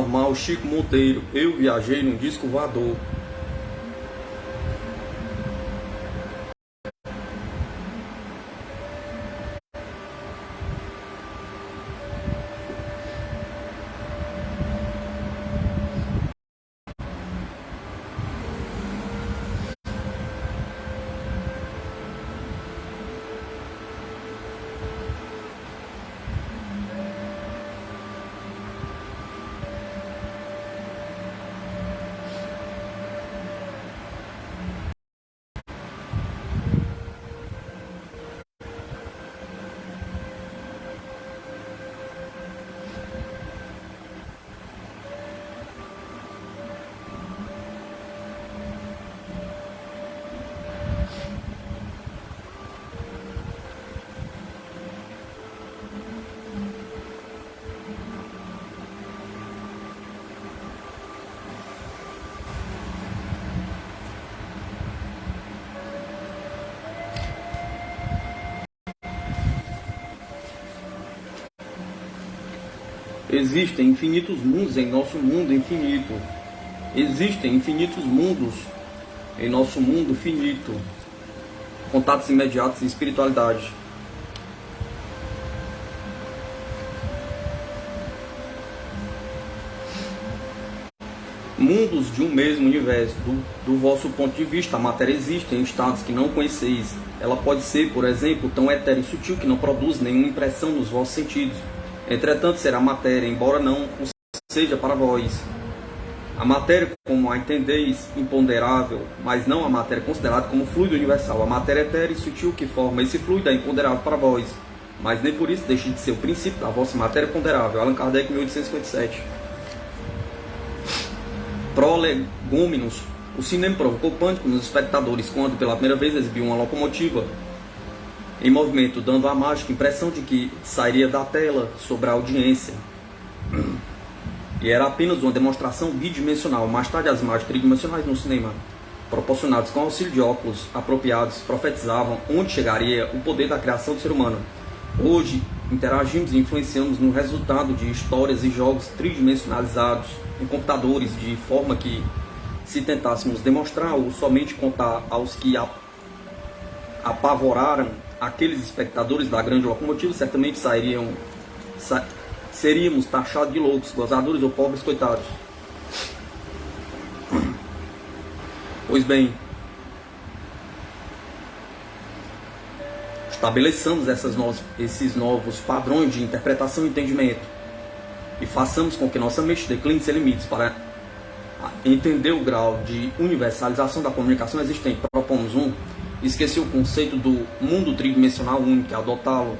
normal, Chico Monteiro. Eu viajei num disco voador. Existem infinitos mundos em nosso mundo infinito. Existem infinitos mundos em nosso mundo finito. Contatos imediatos e espiritualidade. Mundos de um mesmo universo. Do vosso ponto de vista, a matéria existe em estados que não conheceis. Ela pode ser, por exemplo, tão etérea e sutil que não produz nenhuma impressão nos vossos sentidos. Entretanto, será matéria, embora não o seja para vós. A matéria, como a entendeis, imponderável, mas não a matéria considerada como fluido universal. A matéria etérea e sutil que forma esse fluido é imponderável para vós, mas nem por isso deixe de ser o princípio da vossa matéria ponderável. Allan Kardec, 1857. Prolegômenos. O cinema provocou pânico nos espectadores quando, pela primeira vez, exibiu uma locomotiva em movimento, dando a mágica impressão de que sairia da tela sobre a audiência. E era apenas uma demonstração bidimensional. Mais tarde, as imagens tridimensionais no cinema, proporcionadas com auxílio de óculos apropriados, profetizavam onde chegaria o poder da criação do ser humano. Hoje, interagimos e influenciamos no resultado de histórias e jogos tridimensionalizados em computadores, de forma que, se tentássemos demonstrar ou somente contar aos que apavoraram aqueles espectadores da grande locomotiva, certamente seríamos taxados de loucos, gozadores ou pobres coitados. Pois bem, estabeleçamos esses novos padrões de interpretação e entendimento e façamos com que nossa mente decline sem limites para entender o grau de universalização da comunicação existente. Propomos esquecer o conceito do mundo tridimensional único, adotá-lo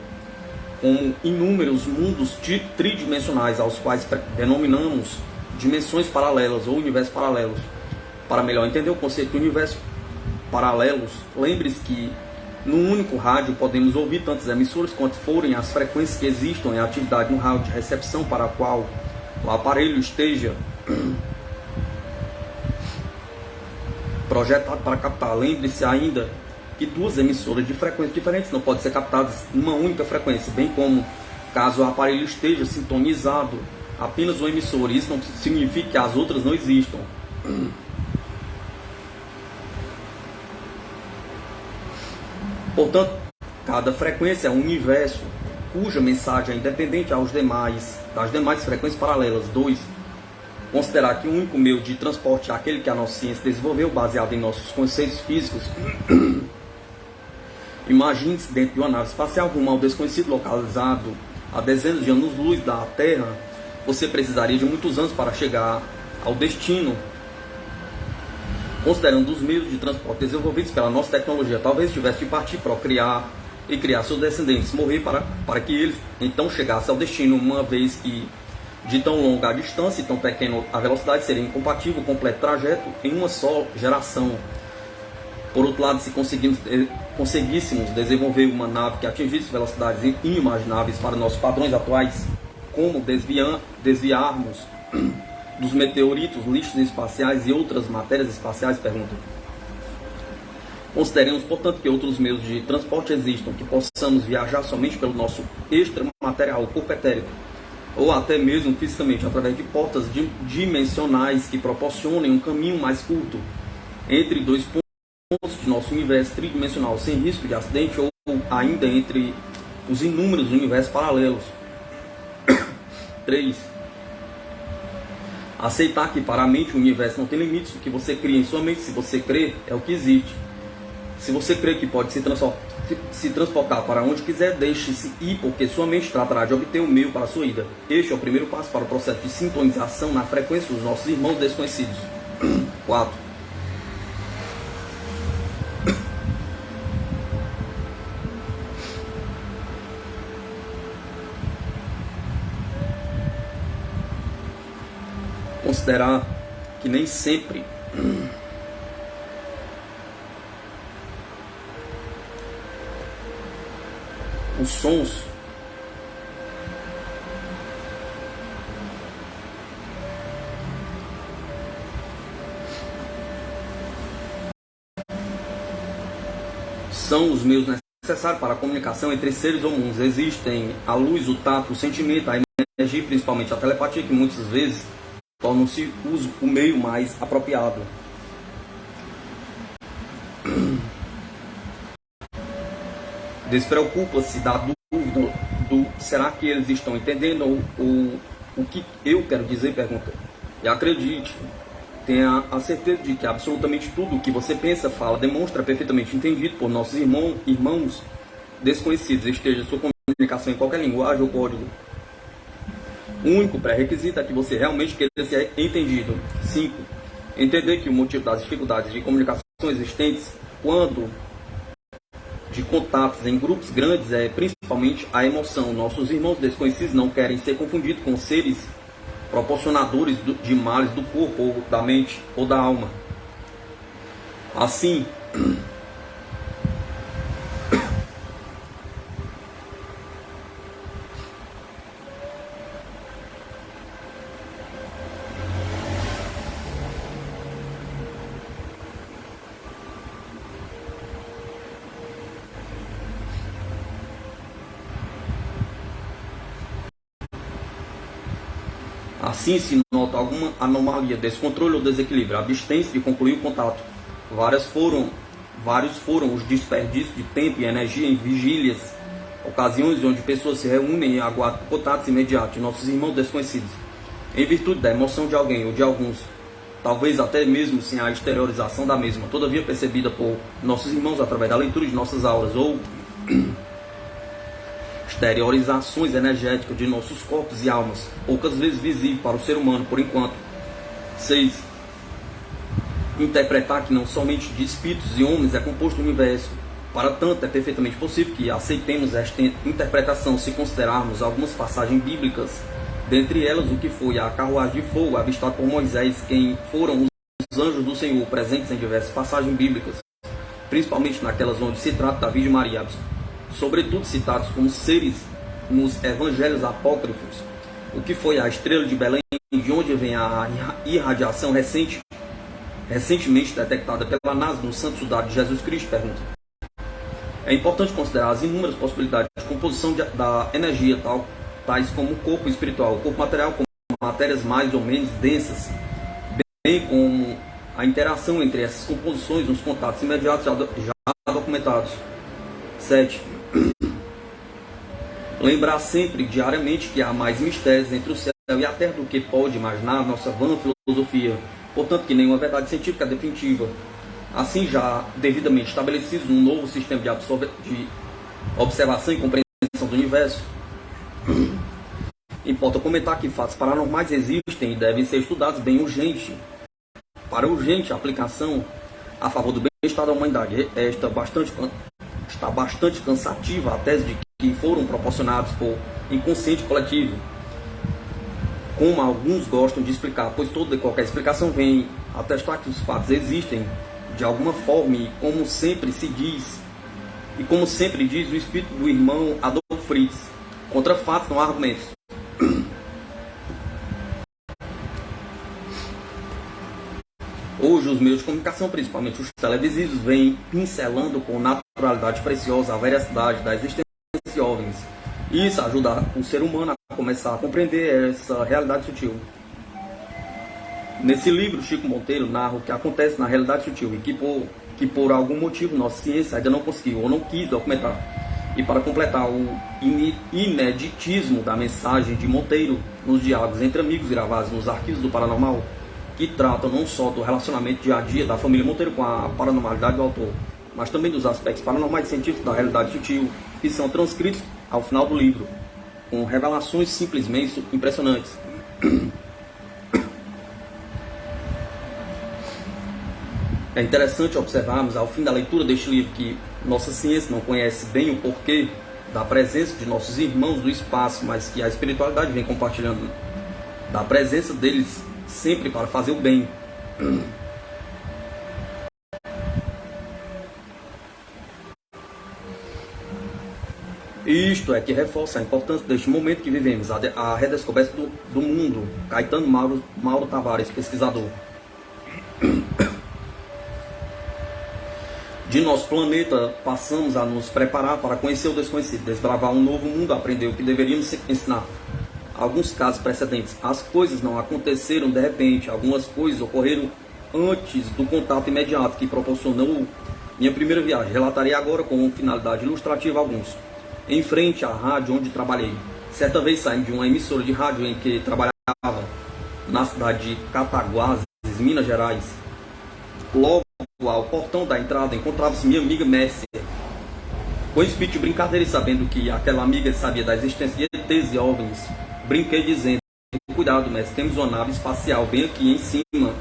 como inúmeros mundos tridimensionais, aos quais denominamos dimensões paralelas ou universos paralelos. Para melhor entender o conceito de universos paralelos, lembre-se que num único rádio podemos ouvir tantas emissoras quanto forem as frequências que existam em atividade no raio de recepção para a qual o aparelho esteja projetado para captar. Lembre-se ainda que duas emissoras de frequências diferentes não podem ser captadas numa única frequência, bem como caso o aparelho esteja sintonizado apenas uma emissora. Isso não significa que as outras não existam. Portanto, cada frequência é um universo cuja mensagem é independente das demais frequências paralelas. 2. Considerar que o único meio de transporte é aquele que a nossa ciência desenvolveu, baseado em nossos conceitos físicos. Imagine-se dentro de uma nave espacial rumo ao desconhecido, localizado a dezenas de anos-luz da Terra. Você precisaria de muitos anos para chegar ao destino. Considerando os meios de transporte desenvolvidos pela nossa tecnologia, talvez tivesse de partir para criar e criar seus descendentes, morrer para que eles então chegassem ao destino, uma vez que de tão longa a distância e tão pequena a velocidade seria incompatível o completo trajeto em uma só geração. Por outro lado, se conseguíssemos desenvolver uma nave que atingisse velocidades inimagináveis para nossos padrões atuais, como desviarmos dos meteoritos, lixos espaciais e outras matérias espaciais, pergunta. Consideremos, portanto, que outros meios de transporte existam, que possamos viajar somente pelo nosso extramaterial, o corpo etérico. ou até mesmo fisicamente, através de portas dimensionais que proporcionem um caminho mais curto entre dois pontos de nosso universo tridimensional, sem risco de acidente, ou ainda entre os inúmeros universos paralelos. 3. Aceitar que para a mente o universo não tem limites. O que você cria em sua mente, se você crê, é o que existe. Se você crê que pode se transportar para onde quiser, deixe-se ir, porque sua mente tratará de obter o meio para a sua ida. Este é o primeiro passo para o processo de sintonização na frequência dos nossos irmãos desconhecidos. 4. Considerar que nem sempre os sons são os meios necessários para a comunicação entre seres humanos. Existem a luz, o tato, o sentimento, a energia, principalmente a telepatia, que muitas vezes tornam-se o meio mais apropriado. Despreocupa-se da dúvida do será que eles estão entendendo o que eu quero dizer, pergunta. E acredite, tenha a certeza de que absolutamente tudo o que você pensa, fala, demonstra perfeitamente entendido por nossos irmãos desconhecidos, esteja sua comunicação em qualquer linguagem ou código. O único pré-requisito é que você realmente queira ser entendido. 5. Entender que o motivo das dificuldades de comunicação existentes quando de contatos em grupos grandes é principalmente a emoção. Nossos irmãos desconhecidos não querem ser confundidos com seres proporcionadores de males do corpo, ou da mente, ou da alma. Assim, se nota alguma anomalia, descontrole ou desequilíbrio, abstém-se de concluir o contato. Vários foram os desperdícios de tempo e energia em vigílias, ocasiões onde pessoas se reúnem e aguardam contatos imediatos de nossos irmãos desconhecidos, em virtude da emoção de alguém ou de alguns, talvez até mesmo sem a exteriorização da mesma, todavia percebida por nossos irmãos através da leitura de nossas auras, ou exteriorizações energéticas de nossos corpos e almas, poucas vezes visíveis para o ser humano por enquanto. 6. Interpretar que não somente de espíritos e homens é composto o universo. Para tanto, é perfeitamente possível que aceitemos esta interpretação se considerarmos algumas passagens bíblicas, dentre elas o que foi a carruagem de fogo avistada por Moisés, quem foram os anjos do Senhor presentes em diversas passagens bíblicas, principalmente naquelas onde se trata da Virgem Maria, sobretudo citados como seres nos evangelhos apócrifos. O que foi a estrela de Belém, de onde vem a irradiação recentemente detectada pela NASA no Santo Sudário de Jesus Cristo, pergunta. É importante considerar as inúmeras possibilidades de composição da energia, tais como o corpo espiritual, o corpo material, como matérias mais ou menos densas, bem como a interação entre essas composições nos contatos imediatos já documentados. 7. Lembrar sempre, diariamente, que há mais mistérios entre o céu e a terra do que pode imaginar a nossa vã filosofia. Portanto, que nenhuma verdade científica é definitiva. Assim, já devidamente estabelecidos num novo sistema de observação e compreensão do universo, importa comentar que fatos paranormais existem e devem ser estudados bem urgente. Para urgente aplicação a favor do bem-estar da humanidade, está bastante cansativa a tese de que foram proporcionados por inconsciente coletivo, como alguns gostam de explicar, pois toda e qualquer explicação vem atestar que os fatos existem de alguma forma e como sempre diz o espírito do irmão Adolf Fritz, contra fatos não há argumentos. Hoje os meios de comunicação, principalmente os televisivos, vêm pincelando com naturalidade preciosa a veracidade da existência de OVNIs, E isso ajuda o ser humano a começar a compreender essa realidade sutil. Nesse livro, Chico Monteiro narra o que acontece na realidade sutil e que por algum motivo nossa ciência ainda não conseguiu ou não quis documentar. E para completar o ineditismo da mensagem de Monteiro nos diálogos entre amigos gravados nos arquivos do Paranormal, que tratam não só do relacionamento dia a dia da família Monteiro com a paranormalidade do autor, mas também dos aspectos paranormais e científicos da realidade sutil, que são transcritos ao final do livro, com revelações simplesmente impressionantes. É interessante observarmos, ao fim da leitura deste livro, que nossa ciência não conhece bem o porquê da presença de nossos irmãos do espaço, mas que a espiritualidade vem compartilhando da presença deles sempre para fazer o bem. Isto é que reforça a importância deste momento que vivemos, a redescoberta do mundo. Caetano Mauro Tavares, pesquisador. De nosso planeta, passamos a nos preparar para conhecer o desconhecido, desbravar um novo mundo, aprender o que deveríamos ensinar. Alguns casos precedentes, as coisas não aconteceram de repente, algumas coisas ocorreram antes do contato imediato que proporcionou minha primeira viagem. Relatarei agora com finalidade ilustrativa alguns. Em frente à rádio onde trabalhei, certa vez saindo de uma emissora de rádio em que trabalhava, na cidade de Cataguases, Minas Gerais. Logo ao portão da entrada encontrava-se minha amiga Mércia. Com espírito de brincadeira e sabendo que aquela amiga sabia da existência de ETs e OVNIs, brinquei dizendo: cuidado, Mércia, temos uma nave espacial bem aqui em cima.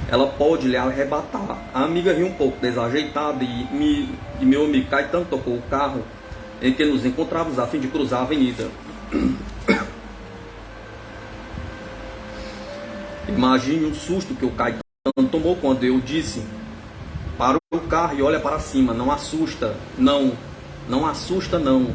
Ela pode lhe arrebatar. A amiga riu um pouco desajeitada e meu amigo Caetano tocou o carro em que nos encontrávamos a fim de cruzar a avenida. Imagine o susto que o Caetano tomou quando eu disse: para o carro e olha para cima, não assusta, não assusta não.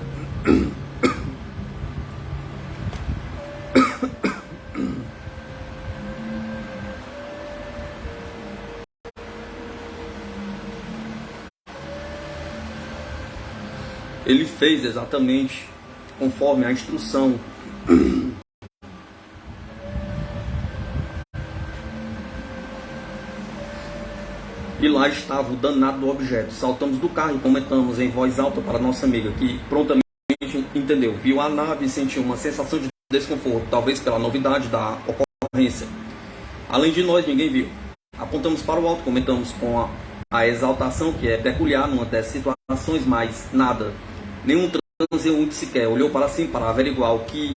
Ele fez exatamente conforme a instrução. E lá estava o danado do objeto. Saltamos do carro e comentamos em voz alta para nossa amiga, que prontamente entendeu. Viu a nave e sentiu uma sensação de desconforto, talvez pela novidade da ocorrência. Além de nós, ninguém viu. Apontamos para o alto, comentamos com a exaltação que é peculiar numa dessas situações, mas nada. Nenhum transeunte sequer olhou para cima para averiguar o que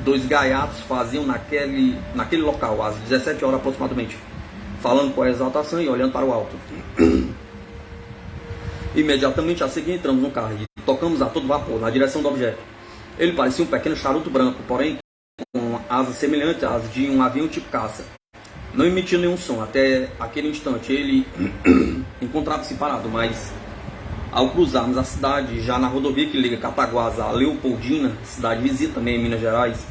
dois gaiatos faziam naquele local, às 17 horas aproximadamente, falando com a exaltação e olhando para o alto. Imediatamente a seguir entramos no carro e tocamos a todo vapor na direção do objeto. Ele parecia um pequeno charuto branco, porém com asas semelhantes às de um avião tipo caça. Não emitia nenhum som. Até aquele instante ele encontrava-se parado, mas ao cruzarmos a cidade, já na rodovia que liga Cataguases a Leopoldina, cidade vizinha também em Minas Gerais,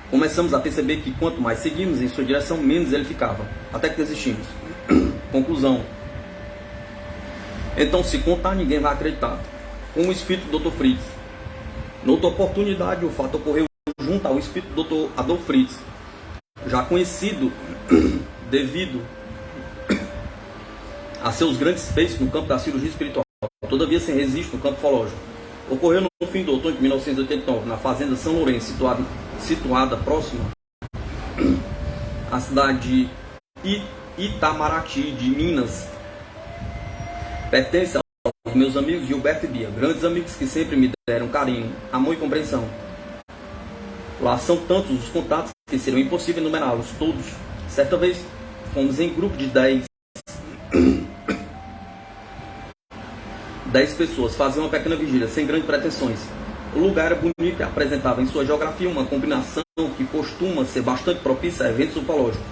começamos a perceber que quanto mais seguimos em sua direção, menos ele ficava, até que desistimos. Conclusão: então, se contar, ninguém vai acreditar. Com o espírito do Dr. Fritz. Noutra oportunidade, o fato ocorreu junto ao espírito do Dr. Adolf Fritz, já conhecido devido a seus grandes feitos no campo da cirurgia espiritual, todavia sem registro no campo ufológico. Ocorreu no fim do outono de 1989, na fazenda São Lourenço, situada próxima à cidade de Itamaraty, de Minas. Pertence aos meus amigos Gilberto e Bia, grandes amigos que sempre me deram carinho, amor e compreensão. Lá são tantos os contatos que seriam impossível enumerá-los todos. Certa vez fomos em grupo de 10 pessoas fazer uma pequena vigília, sem grandes pretensões. O lugar era bonito e apresentava em sua geografia uma combinação que costuma ser bastante propícia a eventos ufológicos.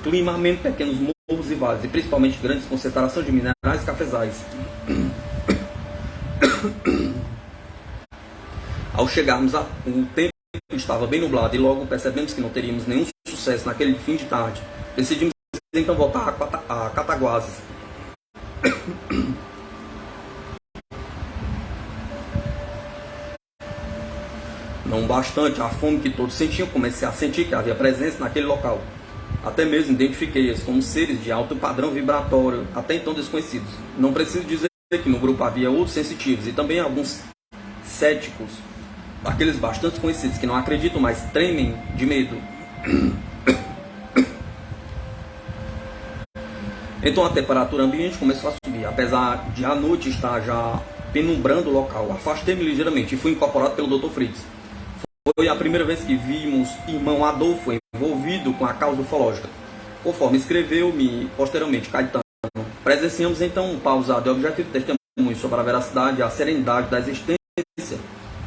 Clima ameno, pequenos morros e vales, e principalmente grandes concentrações de minerais e cafezais. Ao chegarmos, o tempo estava bem nublado e logo percebemos que não teríamos nenhum sucesso naquele fim de tarde. Decidimos então voltar a Cataguases. Não bastante a fome que todos sentiam, comecei a sentir que havia presença naquele local. Até mesmo identifiquei-as como seres de alto padrão vibratório, até então desconhecidos. Não preciso dizer que no grupo havia outros sensitivos e também alguns céticos, aqueles bastante conhecidos que não acreditam, mas tremem de medo. Então a temperatura ambiente começou a subir, apesar de a noite estar já penumbrando o local. Afastei-me ligeiramente e fui incorporado pelo Dr. Fritz. Foi a primeira vez que vimos irmão Adolfo envolvido com a causa ufológica. Conforme escreveu-me posteriormente Caetano, presenciamos então um pausado e objetivo testemunho sobre a veracidade e a serenidade da existência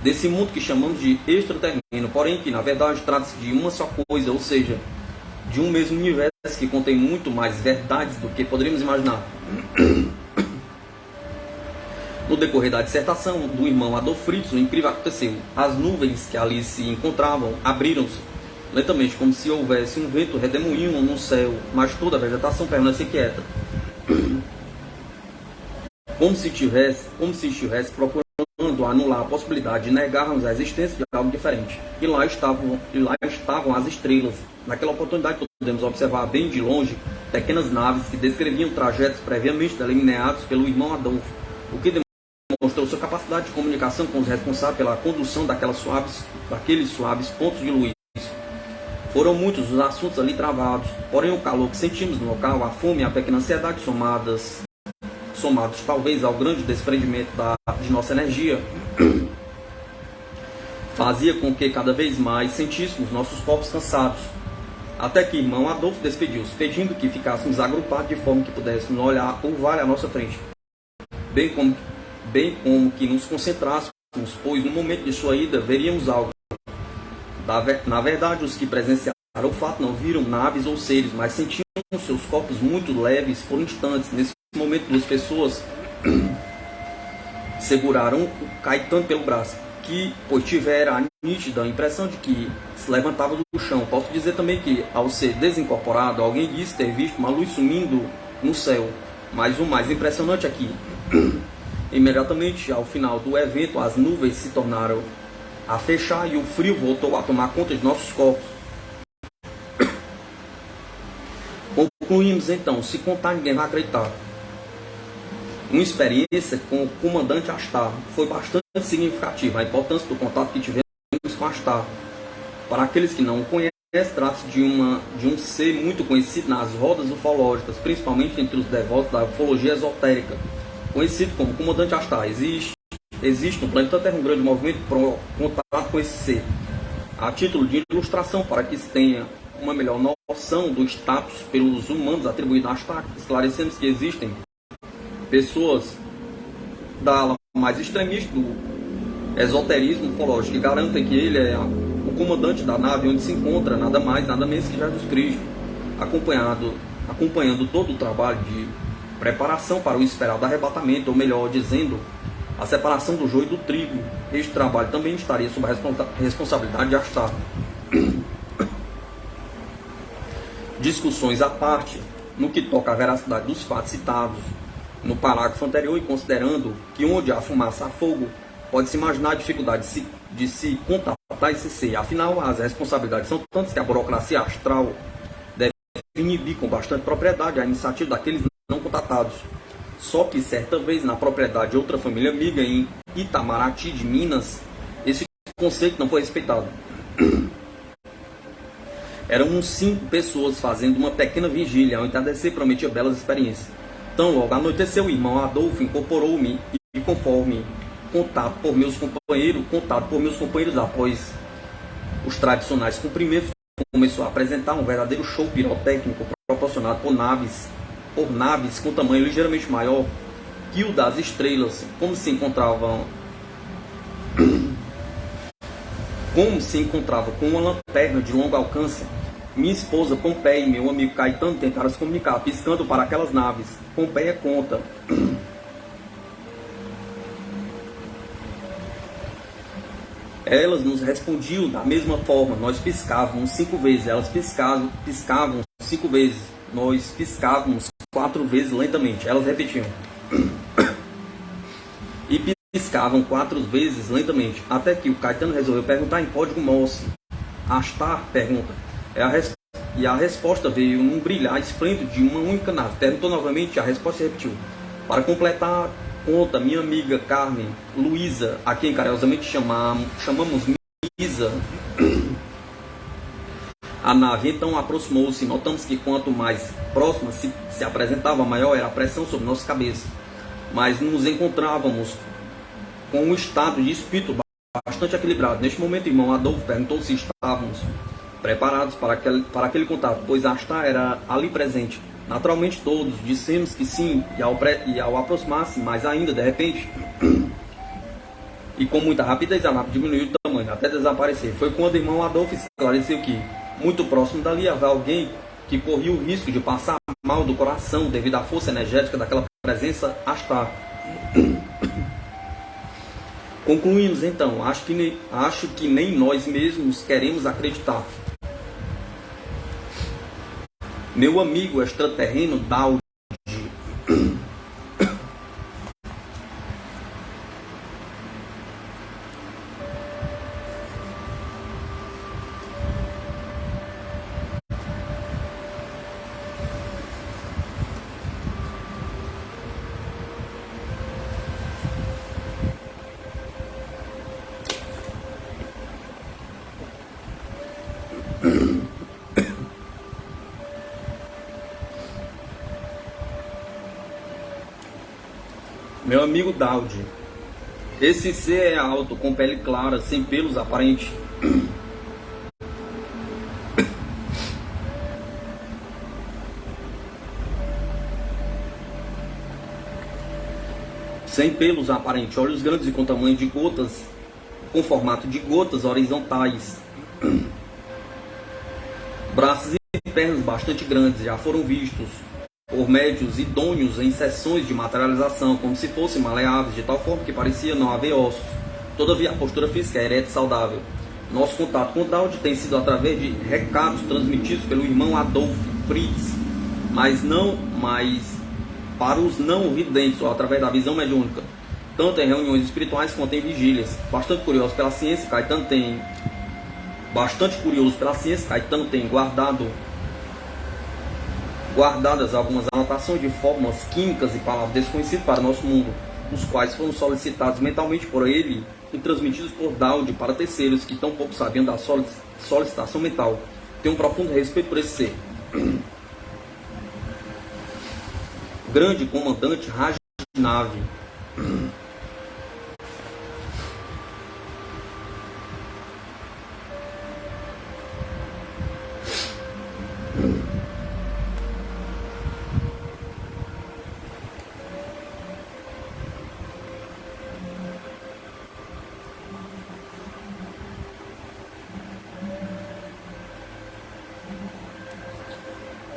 desse mundo que chamamos de extraterreno, porém que na verdade trata-se de uma só coisa, ou seja, de um mesmo universo que contém muito mais verdades do que poderíamos imaginar. No decorrer da dissertação do irmão Adolf Fritz, o incrível aconteceu. As nuvens que ali se encontravam abriram-se lentamente, como se houvesse um vento redemoinho no céu, mas toda a vegetação permanecia quieta. Como se estivesse procurando anular a possibilidade de negarmos a existência de algo diferente. E lá estavam as estrelas. Naquela oportunidade podemos observar bem de longe pequenas naves que descreviam trajetos previamente delineados pelo irmão Adolfo, o que demonstrou sua capacidade de comunicação com os responsáveis pela condução daqueles suaves pontos de luz. Foram muitos os assuntos ali travados, porém o calor que sentimos no local, a fome e a pequena ansiedade somados talvez ao grande desprendimento de nossa energia, fazia com que cada vez mais sentíssemos nossos corpos cansados, até que irmão Adolfo despediu-se, pedindo que ficássemos agrupados de forma que pudéssemos olhar o vale à nossa frente, bem como que nos concentrássemos, pois no momento de sua ida veríamos algo. Na verdade, os que presenciaram o fato não viram naves ou seres, mas sentiam seus corpos muito leves por instantes. Nesse momento, duas pessoas seguraram o Caetano pelo braço, que pois tivera a nítida impressão de que se levantava do chão. Posso dizer também que, ao ser desincorporado, alguém disse ter visto uma luz sumindo no céu. Mas o mais impressionante é que, imediatamente ao final do evento, as nuvens se tornaram a fechar e o frio voltou a tomar conta de nossos corpos. Concluímos então, se contar ninguém vai acreditar. Uma experiência com o comandante Astar foi bastante significativa. A importância do contato que tivemos com Astar. Para aqueles que não o conhecem, trata-se de um ser muito conhecido nas rodas ufológicas, principalmente entre os devotos da ufologia esotérica, conhecido como comandante Astar. Existe no planeta Terra um grande movimento para contato com esse ser. A título de ilustração, para que se tenha uma melhor noção do status pelos humanos atribuído a Astar, esclarecemos que existem pessoas da ala mais extremista do esoterismo ufológico que garantem que ele é o comandante da nave onde se encontra nada mais, nada menos que Jesus Cristo, acompanhando todo o trabalho de preparação para o esperado arrebatamento, ou melhor dizendo, a separação do joio do trigo. Este trabalho também estaria sob a responsabilidade de Astar. Discussões à parte, no que toca à veracidade dos fatos citados no parágrafo anterior e considerando que onde há fumaça há fogo, pode-se imaginar a dificuldade de se contatar esse ser. Afinal, as responsabilidades são tantas que a burocracia astral deve inibir com bastante propriedade a iniciativa daqueles não contatados. Só que certa vez, na propriedade de outra família amiga em Itamaraty de Minas, esse conceito não foi respeitado. Eram 5 pessoas fazendo uma pequena vigília, ao entardecer prometia belas experiências. Então, logo anoiteceu, o irmão Adolfo incorporou-me e, conforme contado por meus companheiros após os tradicionais cumprimentos, começou a apresentar um verdadeiro show pirotécnico proporcionado por naves com tamanho ligeiramente maior que o das estrelas, como se encontrava com uma lanterna de longo alcance. Minha esposa Pompeia e meu amigo Caetano tentaram se comunicar, piscando para aquelas naves. Pompeia conta: elas nos respondiam da mesma forma. Nós piscávamos 5 vezes, elas piscavam 5 vezes. Nós piscávamos 4 vezes lentamente. Elas repetiam. E piscavam 4 vezes lentamente, até que o Caetano resolveu perguntar em código Morse. Astar? Pergunta. E a resposta veio num brilhar esplêndido de uma única nave. Perguntou novamente e a resposta se repetiu. Para completar, conta minha amiga Carmen, Luísa, a quem carinhosamente chamamos Misa. A nave então aproximou-se. Notamos que quanto mais próxima se apresentava, maior era a pressão sobre nossa cabeça. Mas nos encontrávamos com um estado de espírito bastante equilibrado. Neste momento, o irmão Adolfo perguntou se estávamos preparados para aquele contato, pois Astar era ali presente. Naturalmente todos dissemos que sim, e ao aproximar-se mais ainda, de repente, e com muita rapidez, a nave diminuiu de tamanho, até desaparecer. Foi quando o irmão Adolfo esclareceu que, muito próximo dali, havia alguém que corria o risco de passar mal do coração devido à força energética daquela presença Astar. Concluímos então, acho que nem nós mesmos queremos acreditar. Meu amigo extraterreno Daud. Meu amigo Daud, esse ser é alto, com pele clara, sem pelos aparentes. Sem pelos aparentes, olhos grandes e com tamanho de gotas, com formato de gotas horizontais. Braços e pernas bastante grandes, já foram vistos por médios idôneos em sessões de materialização, como se fossem maleáveis, de tal forma que parecia não haver ossos. Todavia, a postura física é ereta e saudável. Nosso contato com Daud tem sido através de recados transmitidos pelo irmão Adolfo Fritz, mas para os não videntes, ou através da visão mediúnica, tanto em reuniões espirituais quanto em vigílias. Bastante curioso pela ciência, Caetano tem guardadas algumas anotações de fórmulas químicas e palavras desconhecidas para nosso mundo, os quais foram solicitados mentalmente por ele e transmitidos por Daud para terceiros que tão pouco sabiam da solicitação mental. Tenho um profundo respeito por esse ser. Grande comandante Rajnav.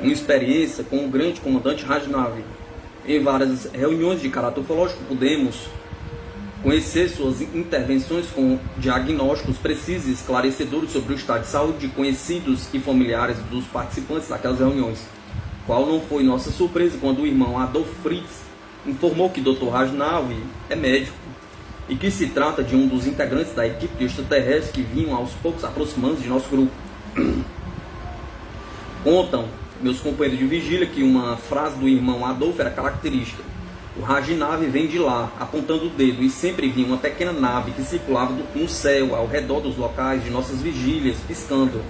Uma experiência com o grande comandante Rajnav. Em várias reuniões de caráter ufológico, pudemos conhecer suas intervenções com diagnósticos precisos e esclarecedores sobre o estado de saúde de conhecidos e familiares dos participantes daquelas reuniões. Qual não foi nossa surpresa quando o irmão Adolf Fritz informou que Dr. Rajnav é médico e que se trata de um dos integrantes da equipe de extraterrestres que vinham aos poucos aproximando de nosso grupo. Contam meus companheiros de vigília que uma frase do irmão Adolfo era característica. O Rajnav vem de lá, apontando o dedo, e sempre vinha uma pequena nave que circulava no céu, ao redor dos locais de nossas vigílias, piscando.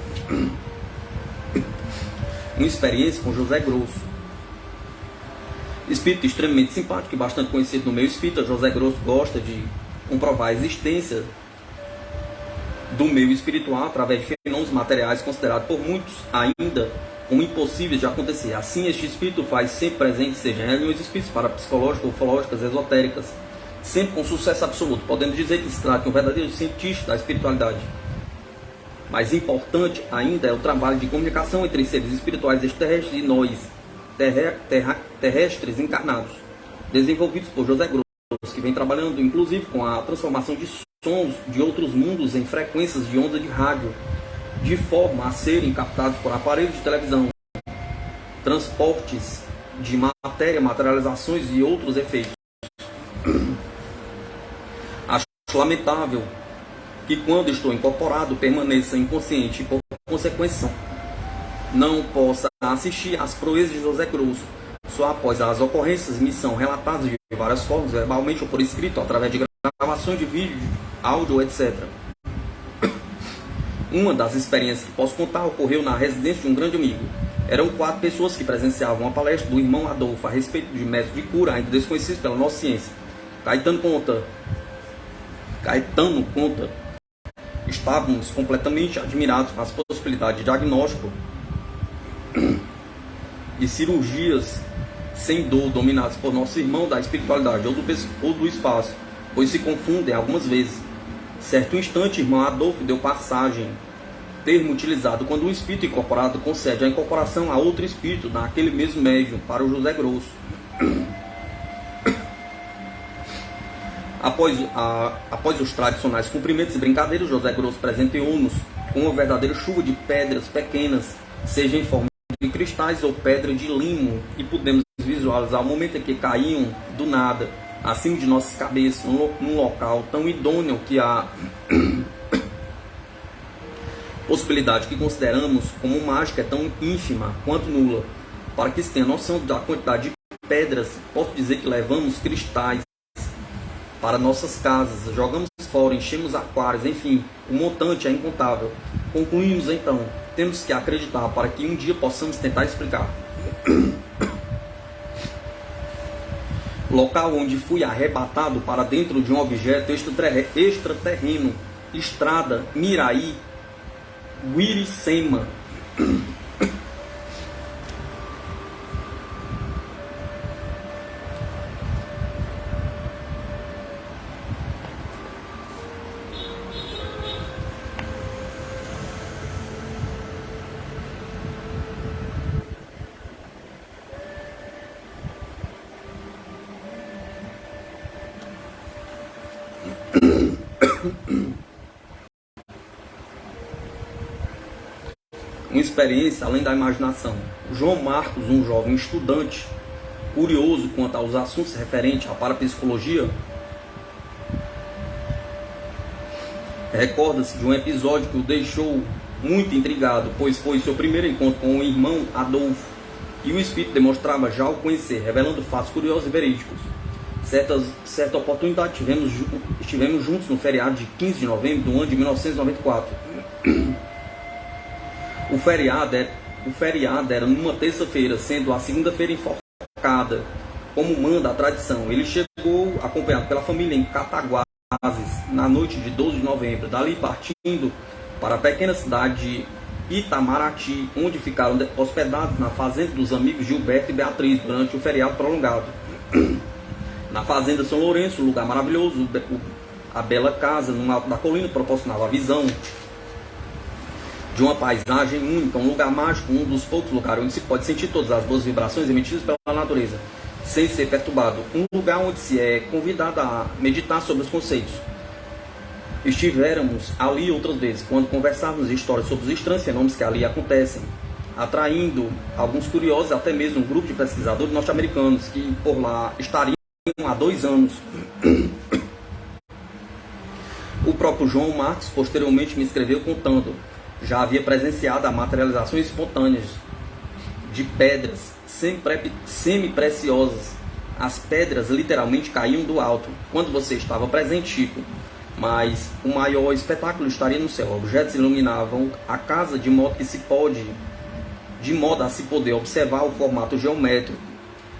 Uma experiência com José Grosso. Espírito extremamente simpático e bastante conhecido no meio espírita, José Grosso gosta de comprovar a existência do meio espiritual através de fenômenos materiais considerados por muitos ainda como impossíveis de acontecer. Assim, este espírito faz sempre presente, seja em reuniões espíritas, parapsicológicas, ufológicas, esotéricas, sempre com sucesso absoluto. Podemos dizer que se trata de um verdadeiro cientista da espiritualidade. Mais importante ainda é o trabalho de comunicação entre seres espirituais extraterrestres e nós, terrestres encarnados, desenvolvidos por José Grosso, que vem trabalhando inclusive com a transformação de sons de outros mundos em frequências de onda de rádio, de forma a serem captados por aparelhos de televisão, transportes de matéria, materializações e outros efeitos. lamentável que quando estou incorporado permaneça inconsciente e por consequência não possa assistir às proezas de José Grosso. Só após as ocorrências me são relatadas de várias formas, verbalmente ou por escrito, através de gravações de vídeo, áudio, etc. Uma das experiências que posso contar ocorreu na residência de um grande amigo. Eram 4 pessoas que presenciavam uma palestra do irmão Adolfo a respeito de métodos de cura ainda desconhecidos pela nossa ciência. Caetano conta, estávamos completamente admirados com as possibilidades de diagnóstico e cirurgias sem dor dominadas por nosso irmão da espiritualidade ou do espaço, pois se confundem algumas vezes. Certo instante, irmão Adolfo deu passagem, termo utilizado quando um espírito incorporado concede a incorporação a outro espírito naquele mesmo médium, para o José Grosso. Após os tradicionais cumprimentos e brincadeiras, José Grosso presenteou-nos com uma verdadeira chuva de pedras pequenas, seja em forma de cristais ou pedra de limo, e pudemos visualizar o momento em que caíam do nada, acima de nossas cabeças, num local tão idôneo que a possibilidade que consideramos como mágica é tão ínfima quanto nula. Para que se tenha noção da quantidade de pedras, posso dizer que levamos cristais para nossas casas, jogamos fora, enchemos aquários, enfim, o montante é incontável. Concluímos então, temos que acreditar para que um dia possamos tentar explicar. Local onde fui arrebatado para dentro de um objeto extraterreno, estrada, Miraí, Wiricema. Uma experiência além da imaginação. João Marcos, um jovem estudante, curioso quanto aos assuntos referentes à parapsicologia, recorda-se de um episódio que o deixou muito intrigado, pois foi seu primeiro encontro com o irmão Adolfo, e o espírito demonstrava já o conhecer, revelando fatos curiosos e verídicos. Certa oportunidade estivemos juntos no feriado de 15 de novembro do ano de 1994. O feriado era numa terça-feira, sendo a segunda-feira enforcada, como manda a tradição. Ele chegou acompanhado pela família em Cataguases, na noite de 12 de novembro, dali partindo para a pequena cidade de Itamaraty, onde ficaram hospedados na fazenda dos amigos Gilberto e Beatriz durante o feriado prolongado. Na fazenda São Lourenço, um lugar maravilhoso, a bela casa no alto da colina proporcionava a visão de uma paisagem única, um lugar mágico, um dos poucos lugares onde se pode sentir todas as boas vibrações emitidas pela natureza, sem ser perturbado. Um lugar onde se é convidado a meditar sobre os conceitos. Estivéramos ali outras vezes, quando conversávamos histórias sobre os estranhos fenômenos que ali acontecem, atraindo alguns curiosos, até mesmo um grupo de pesquisadores norte-americanos que por lá estariam há 2 anos. O próprio João Marcos posteriormente me escreveu contando: já havia presenciado a materializações espontâneas de pedras semi-preciosas. As pedras literalmente caíam do alto quando você estava presente, Chico. Mas o maior espetáculo estaria no céu. Objetos iluminavam a casa de modo a se poder observar o formato geométrico.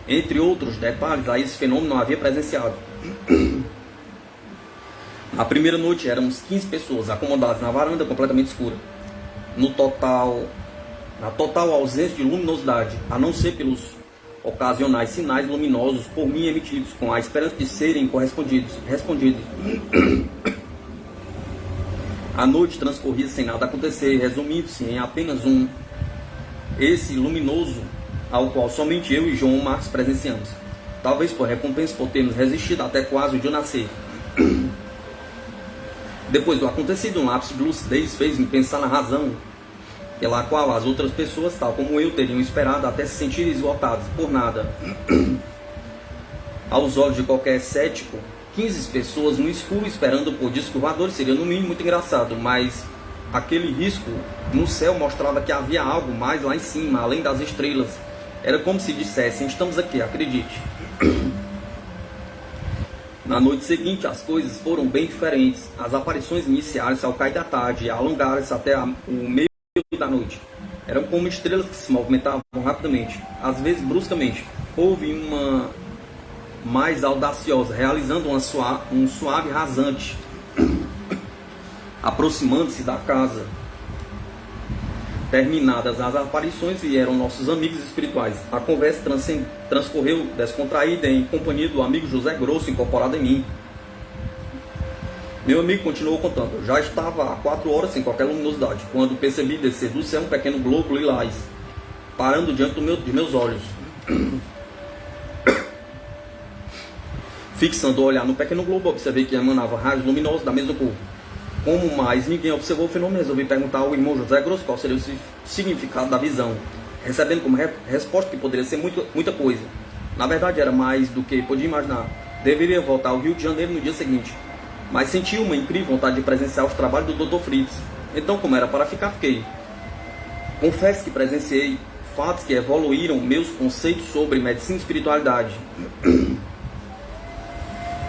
Entre outros detalhes, a esse fenômeno não havia presenciado. Na primeira noite éramos 15 pessoas acomodadas na varanda completamente escura. Na total ausência de luminosidade, a não ser pelos ocasionais sinais luminosos por mim emitidos, com a esperança de serem respondidos. A noite transcorria sem nada acontecer, resumindo-se em apenas esse luminoso, ao qual somente eu e João Marcos presenciamos. Talvez por recompensa por termos resistido até quase o dia nascer. Depois do acontecido, um lapso de lucidez fez-me pensar na razão pela qual as outras pessoas, tal como eu, teriam esperado até se sentirem esgotadas por nada. Aos olhos de qualquer cético, 15 pessoas no escuro esperando por discos voadores. Seria no mínimo muito engraçado, mas aquele risco no céu mostrava que havia algo mais lá em cima, além das estrelas. Era como se dissessem: estamos aqui, acredite. Na noite seguinte as coisas foram bem diferentes. As aparições iniciaram-se ao cair da tarde e alongaram-se até o meio da noite. Eram como estrelas que se movimentavam rapidamente, às vezes bruscamente. Houve uma mais audaciosa, realizando um suave rasante, aproximando-se da casa. Terminadas as aparições, vieram nossos amigos espirituais. A conversa transcorreu descontraída em companhia do amigo José Grosso, incorporado em mim. Meu amigo continuou contando: já estava há 4 horas sem qualquer luminosidade, quando percebi descer do céu um pequeno globo lilás, parando diante de meus olhos. Fixando o olhar no pequeno globo, observei que emanava raios luminosos da mesma cor. Como mais ninguém observou o fenômeno, resolvi perguntar ao irmão José Grosso qual seria o significado da visão, recebendo como resposta que poderia ser muita coisa. Na verdade, era mais do que podia imaginar. Deveria voltar ao Rio de Janeiro no dia seguinte, mas senti uma incrível vontade de presenciar os trabalhos do Dr. Fritz. Então, como era para ficar, fiquei. Confesso que presenciei fatos que evoluíram meus conceitos sobre medicina e espiritualidade.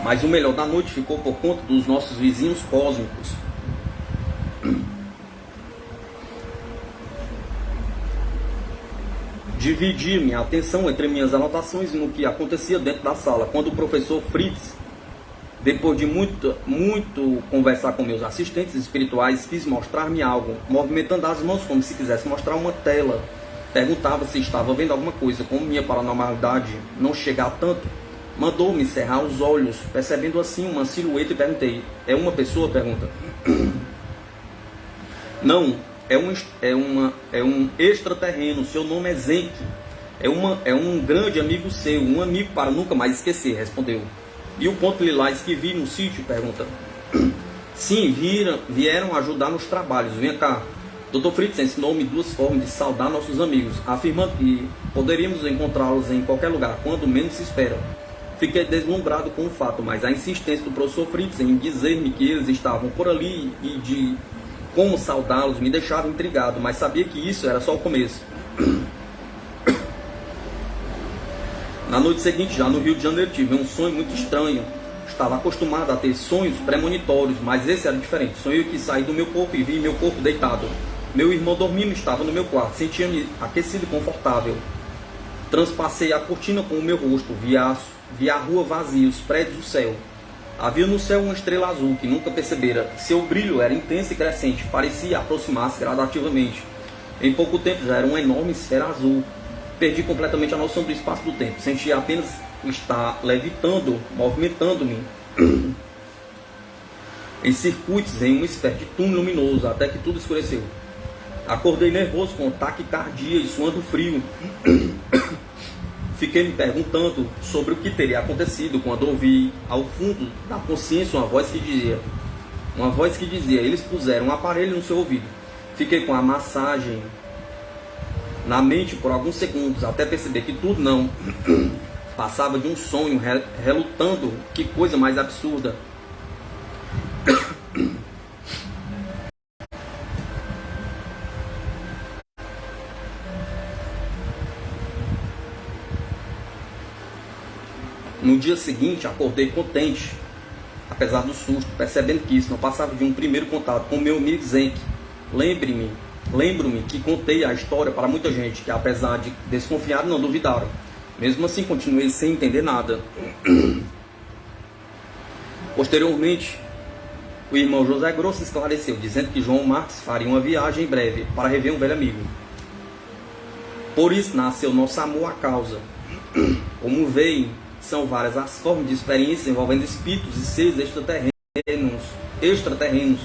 Mas o melhor da noite ficou por conta dos nossos vizinhos cósmicos. Dividi minha atenção entre minhas anotações e no que acontecia dentro da sala, quando o professor Fritz, depois de muito conversar com meus assistentes espirituais, quis mostrar-me algo, movimentando as mãos como se quisesse mostrar uma tela. Perguntava se estava vendo alguma coisa. Como minha paranormalidade não chega a tanto, mandou-me cerrar os olhos, percebendo assim uma silhueta, e perguntei: é uma pessoa? Pergunta. Não, é um extraterreno, seu nome é Zenk. É um grande amigo seu, um amigo para nunca mais esquecer, respondeu. E o ponto lilás que vi no sítio? Pergunta. Sim, vieram ajudar nos trabalhos. Venha cá. Dr. Fritz ensinou-me 2 formas de saudar nossos amigos, afirmando que poderíamos encontrá-los em qualquer lugar, quando menos se espera. Fiquei deslumbrado com o fato, mas a insistência do professor Fritz em dizer-me que eles estavam por ali e de como saudá-los me deixava intrigado, mas sabia que isso era só o começo. Na noite seguinte, já no Rio de Janeiro, tive um sonho muito estranho. Estava acostumado a ter sonhos premonitórios, mas esse era diferente. Sonhei que saí do meu corpo e vi meu corpo deitado. Meu irmão dormindo estava no meu quarto. Sentia-me aquecido e confortável. Transpassei a cortina com o meu rosto. Vi a rua vazia, os prédios, o céu. Havia no céu uma estrela azul que nunca percebera. Seu brilho era intenso e crescente. Parecia aproximar-se gradativamente. Em pouco tempo já era uma enorme esfera azul. Perdi completamente a noção do espaço e do tempo. Sentia apenas estar levitando, movimentando-me em circuitos, em uma espécie de túnel luminoso, até que tudo escureceu. Acordei nervoso, com taquicardia e suando frio. Fiquei me perguntando sobre o que teria acontecido quando ouvi, ao fundo da consciência, uma voz que dizia: eles puseram um aparelho no seu ouvido. Fiquei com a massagem na mente por alguns segundos, até perceber que tudo não passava de um sonho, relutando. Que coisa mais absurda. No dia seguinte, acordei contente, apesar do susto, percebendo que isso não passava de um primeiro contato com meu amigo Zenk. Lembro-me que contei a história para muita gente, que apesar de desconfiar, não duvidaram. Mesmo assim, continuei sem entender nada. Posteriormente, o irmão José Grosso esclareceu, dizendo que João Marques faria uma viagem em breve para rever um velho amigo. Por isso nasceu nosso amor à causa. Como veem, são várias as formas de experiência envolvendo espíritos e seres extraterrenos,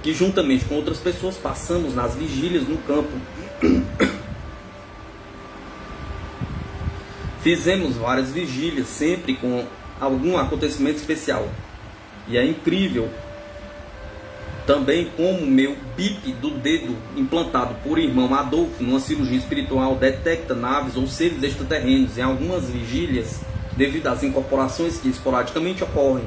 que juntamente com outras pessoas passamos nas vigílias no campo. Fizemos várias vigílias, sempre com algum acontecimento especial. E é incrível também como meu bip do dedo, implantado por irmão Adolfo numa cirurgia espiritual, detecta naves ou seres extraterrenos. Em algumas vigílias devido às incorporações que esporadicamente ocorrem.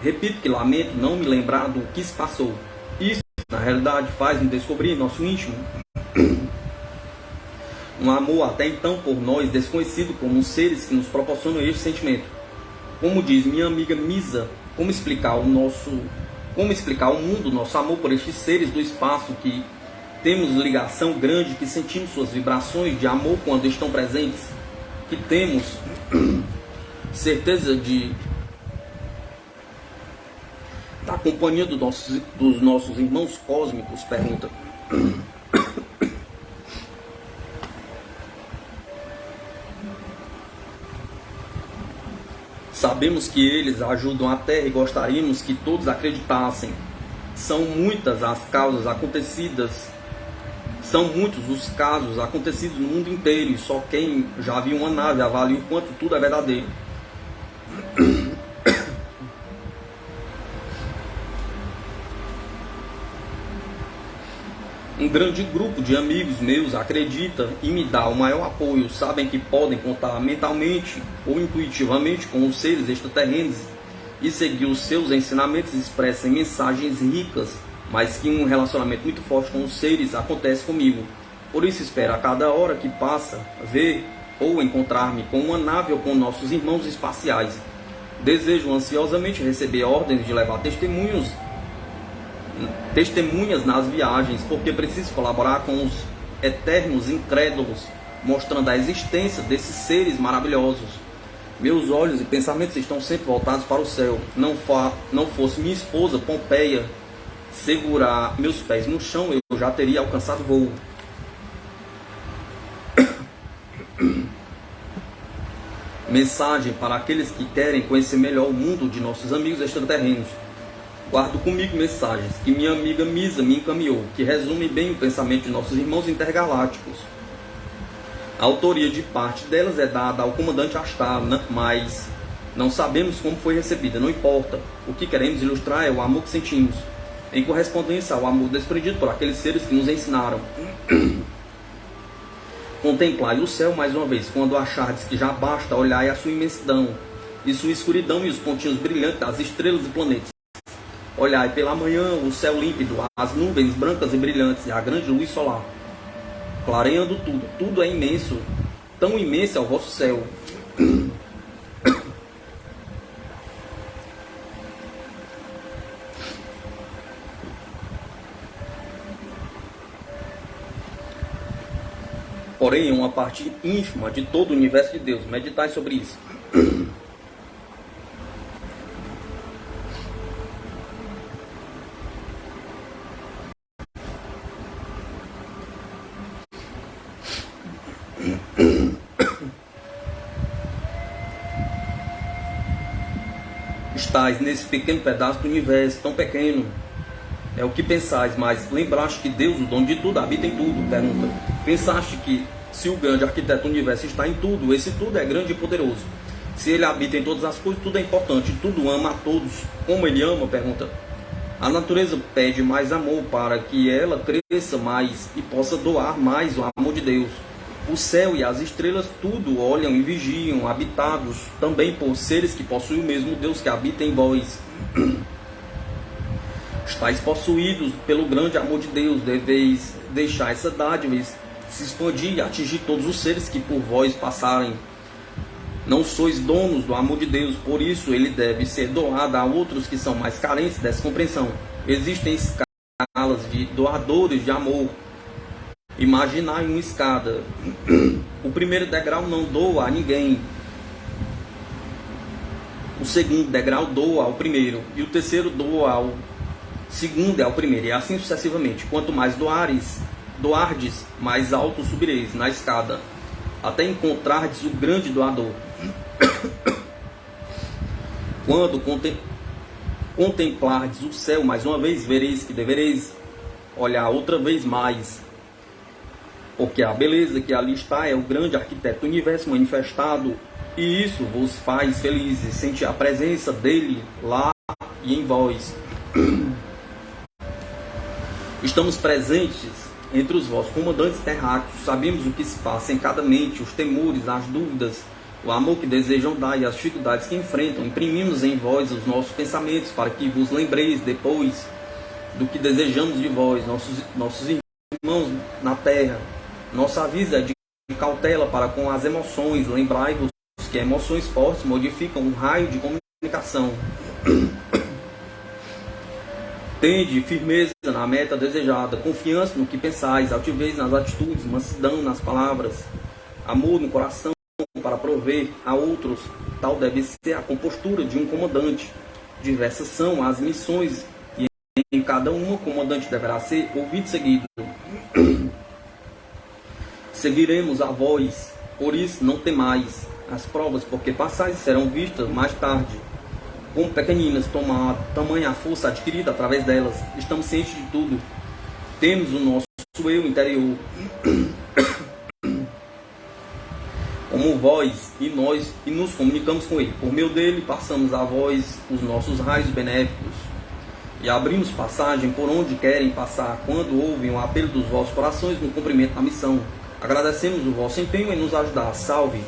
Repito que lamento não me lembrar do que se passou. Isso, na realidade, faz-me descobrir nosso íntimo um amor até então por nós desconhecido como seres que nos proporcionam este sentimento. Como diz minha amiga Misa, como explicar ao mundo nosso amor por estes seres do espaço que temos ligação grande, que sentimos suas vibrações de amor quando estão presentes, que temos certeza da companhia dos nossos irmãos cósmicos? Pergunta. Sabemos que eles ajudam a Terra e gostaríamos que todos acreditassem. São muitos os casos acontecidos no mundo inteiro, e só quem já viu uma nave avalia o quanto tudo é verdadeiro. Um grande grupo de amigos meus acredita e me dá o maior apoio. Sabem que podem contar mentalmente ou intuitivamente com os seres extraterrenos e seguir os seus ensinamentos expressam mensagens ricas, mas que um relacionamento muito forte com os seres acontece comigo. Por isso espero a cada hora que passa ver ou encontrar-me com uma nave ou com nossos irmãos espaciais. Desejo ansiosamente receber ordens de levar testemunhas nas viagens, porque preciso colaborar com os eternos incrédulos, mostrando a existência desses seres maravilhosos. Meus olhos e pensamentos estão sempre voltados para o céu. Não fosse minha esposa Pompeia segurar meus pés no chão, eu já teria alcançado voo. Mensagem para aqueles que querem conhecer melhor o mundo de nossos amigos extraterrenos. Guardo comigo mensagens que minha amiga Misa me encaminhou, que resume bem o pensamento de nossos irmãos intergalácticos. A autoria de parte delas é dada ao comandante Astar, mas não sabemos como foi recebida, não importa. O que queremos ilustrar é o amor que sentimos, em correspondência ao amor desprendido por aqueles seres que nos ensinaram. Contemplai o céu mais uma vez, quando achardes que já basta, olhai a sua imensidão, e sua escuridão e os pontinhos brilhantes das estrelas e planetas. Olhai pela manhã o céu límpido, as nuvens brancas e brilhantes e a grande luz solar, clareando tudo. Tudo é imenso, tão imenso é o vosso céu. Porém, é uma parte ínfima de todo o universo de Deus. Meditai sobre isso. Estais nesse pequeno pedaço do universo, tão pequeno. É o que pensais, mas lembraste que Deus, o dono de tudo, habita em tudo? Pergunta. Pensaste que se o grande arquiteto do universo está em tudo, esse tudo é grande e poderoso. Se ele habita em todas as coisas, tudo é importante, tudo ama a todos. Como ele ama? Pergunta. A natureza pede mais amor para que ela cresça mais e possa doar mais o amor de Deus. O céu e as estrelas tudo olham e vigiam, habitados também por seres que possuem o mesmo Deus que habita em vós. Estais possuídos pelo grande amor de Deus, deveis deixar essa dádiva se expandir e atingir todos os seres que por vós passarem. Não sois donos do amor de Deus, por isso ele deve ser doado a outros que são mais carentes dessa compreensão. Existem escalas de doadores de amor. Imaginai uma escada. O primeiro degrau não doa a ninguém. O segundo degrau doa ao primeiro. E o terceiro doa ao segundo e ao primeiro. E assim sucessivamente. Quanto mais doardes, mais alto subireis na escada, até encontrardes o grande doador. Quando contemplardes o céu mais uma vez, vereis que devereis olhar outra vez mais, porque a beleza que ali está é o grande arquiteto do universo manifestado, e isso vos faz felizes, sentir a presença dele lá e em vós. Estamos presentes entre os vossos comandantes terráqueos, sabemos o que se passa em cada mente, os temores, as dúvidas o amor que desejam dar e as dificuldades que enfrentam, imprimimos em vós os nossos pensamentos, para que vos lembreis depois do que desejamos de vós, nossos irmãos na terra. Nossa aviso é de cautela para com as emoções. Lembrai-vos que emoções fortes modificam o raio de comunicação. Tende firmeza na meta desejada, confiança no que pensais, altivez nas atitudes, mansidão nas palavras, amor no coração para prover a outros. Tal deve ser a compostura de um comandante. Diversas são as missões e em cada uma o comandante deverá ser ouvido e seguido. Seguiremos a vós, por isso não temais as provas, porque passais serão vistas mais tarde. Como pequeninas, tamanha a força adquirida através delas, estamos cientes de tudo. Temos o nosso eu interior, como vós e nós, e nos comunicamos com ele. Por meio dele, passamos a vós os nossos raios benéficos e abrimos passagem por onde querem passar, quando ouvem o apelo dos vossos corações no cumprimento da missão. Agradecemos o vosso empenho em nos ajudar. Salve!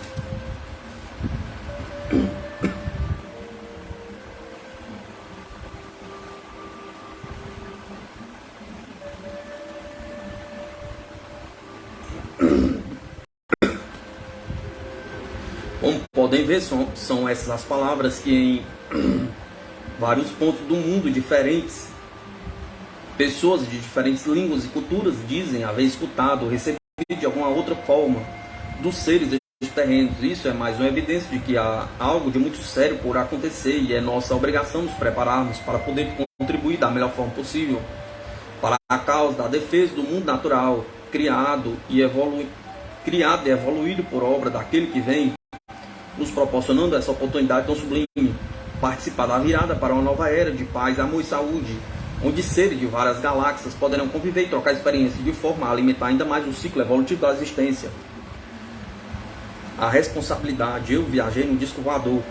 Como podem ver, são essas as palavras que em vários pontos do mundo diferentes, pessoas de diferentes línguas e culturas dizem haver escutado ou recebido de alguma outra forma dos seres destes terrenos. Isso é mais uma evidência de que há algo de muito sério por acontecer e é nossa obrigação nos prepararmos para poder contribuir da melhor forma possível para a causa da defesa do mundo natural, criado e evoluído por obra daquele que vem, nos proporcionando essa oportunidade tão sublime, participar da virada para uma nova era de paz, amor e saúde, onde seres de várias galáxias poderão conviver e trocar experiências de forma a alimentar ainda mais o ciclo evolutivo da existência. A responsabilidade, eu viajei no disco voador.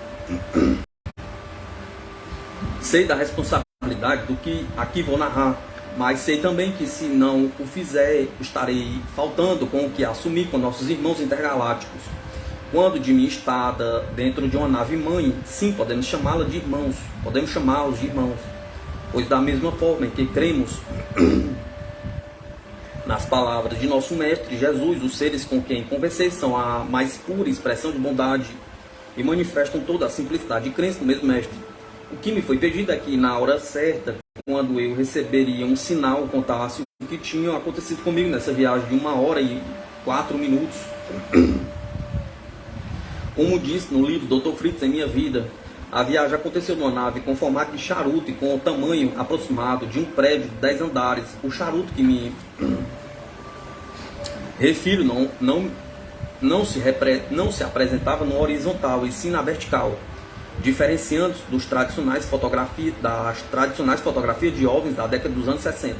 Sei da responsabilidade do que aqui vou narrar, mas sei também que se não o fizer, estarei faltando com o que assumi com nossos irmãos intergalácticos. Quando de minha estada dentro de uma nave-mãe, sim, podemos chamá-la de irmãos, podemos chamá-los de irmãos, pois da mesma forma em que cremos nas palavras de nosso Mestre Jesus, os seres com quem conversei são a mais pura expressão de bondade e manifestam toda a simplicidade de crença do mesmo Mestre. O que me foi pedido é que, na hora certa, quando eu receberia um sinal, contasse o que tinha acontecido comigo nessa viagem de 1 hora e 4 minutos. Como disse no livro Dr. Fritz em Minha Vida, a viagem aconteceu numa nave com formato de charuto e com o tamanho aproximado de um prédio de 10 andares. O charuto que me refiro não se apresentava no horizontal, e sim na vertical, diferenciando-se das tradicionais fotografias de OVNIs da década dos anos 60.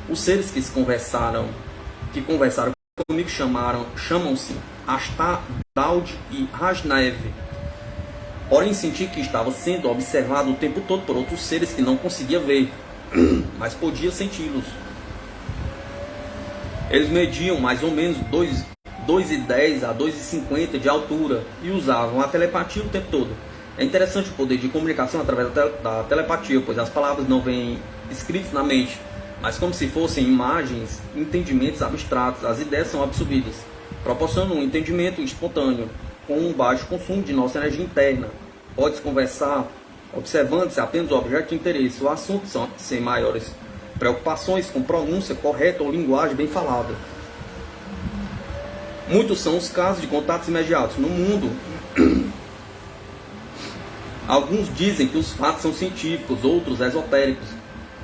Os seres que conversaram comigo chamam-se Astadaud e Rajnev. Porém, senti que estava sendo observado o tempo todo por outros seres que não conseguia ver, mas podia senti-los. Eles mediam mais ou menos 2,10 a 2,50 de altura e usavam a telepatia o tempo todo. É interessante o poder de comunicação através da telepatia, pois as palavras não vêm escritas na mente, mas como se fossem imagens, entendimentos abstratos. As ideias são absorvidas, proporcionam um entendimento espontâneo, com um baixo consumo de nossa energia interna. Pode-se conversar observando-se apenas o objeto de interesse. O assunto são sem maiores preocupações com pronúncia correta ou linguagem bem falada. Muitos são os casos de contatos imediatos no mundo. Alguns dizem que os fatos são científicos, outros esotéricos.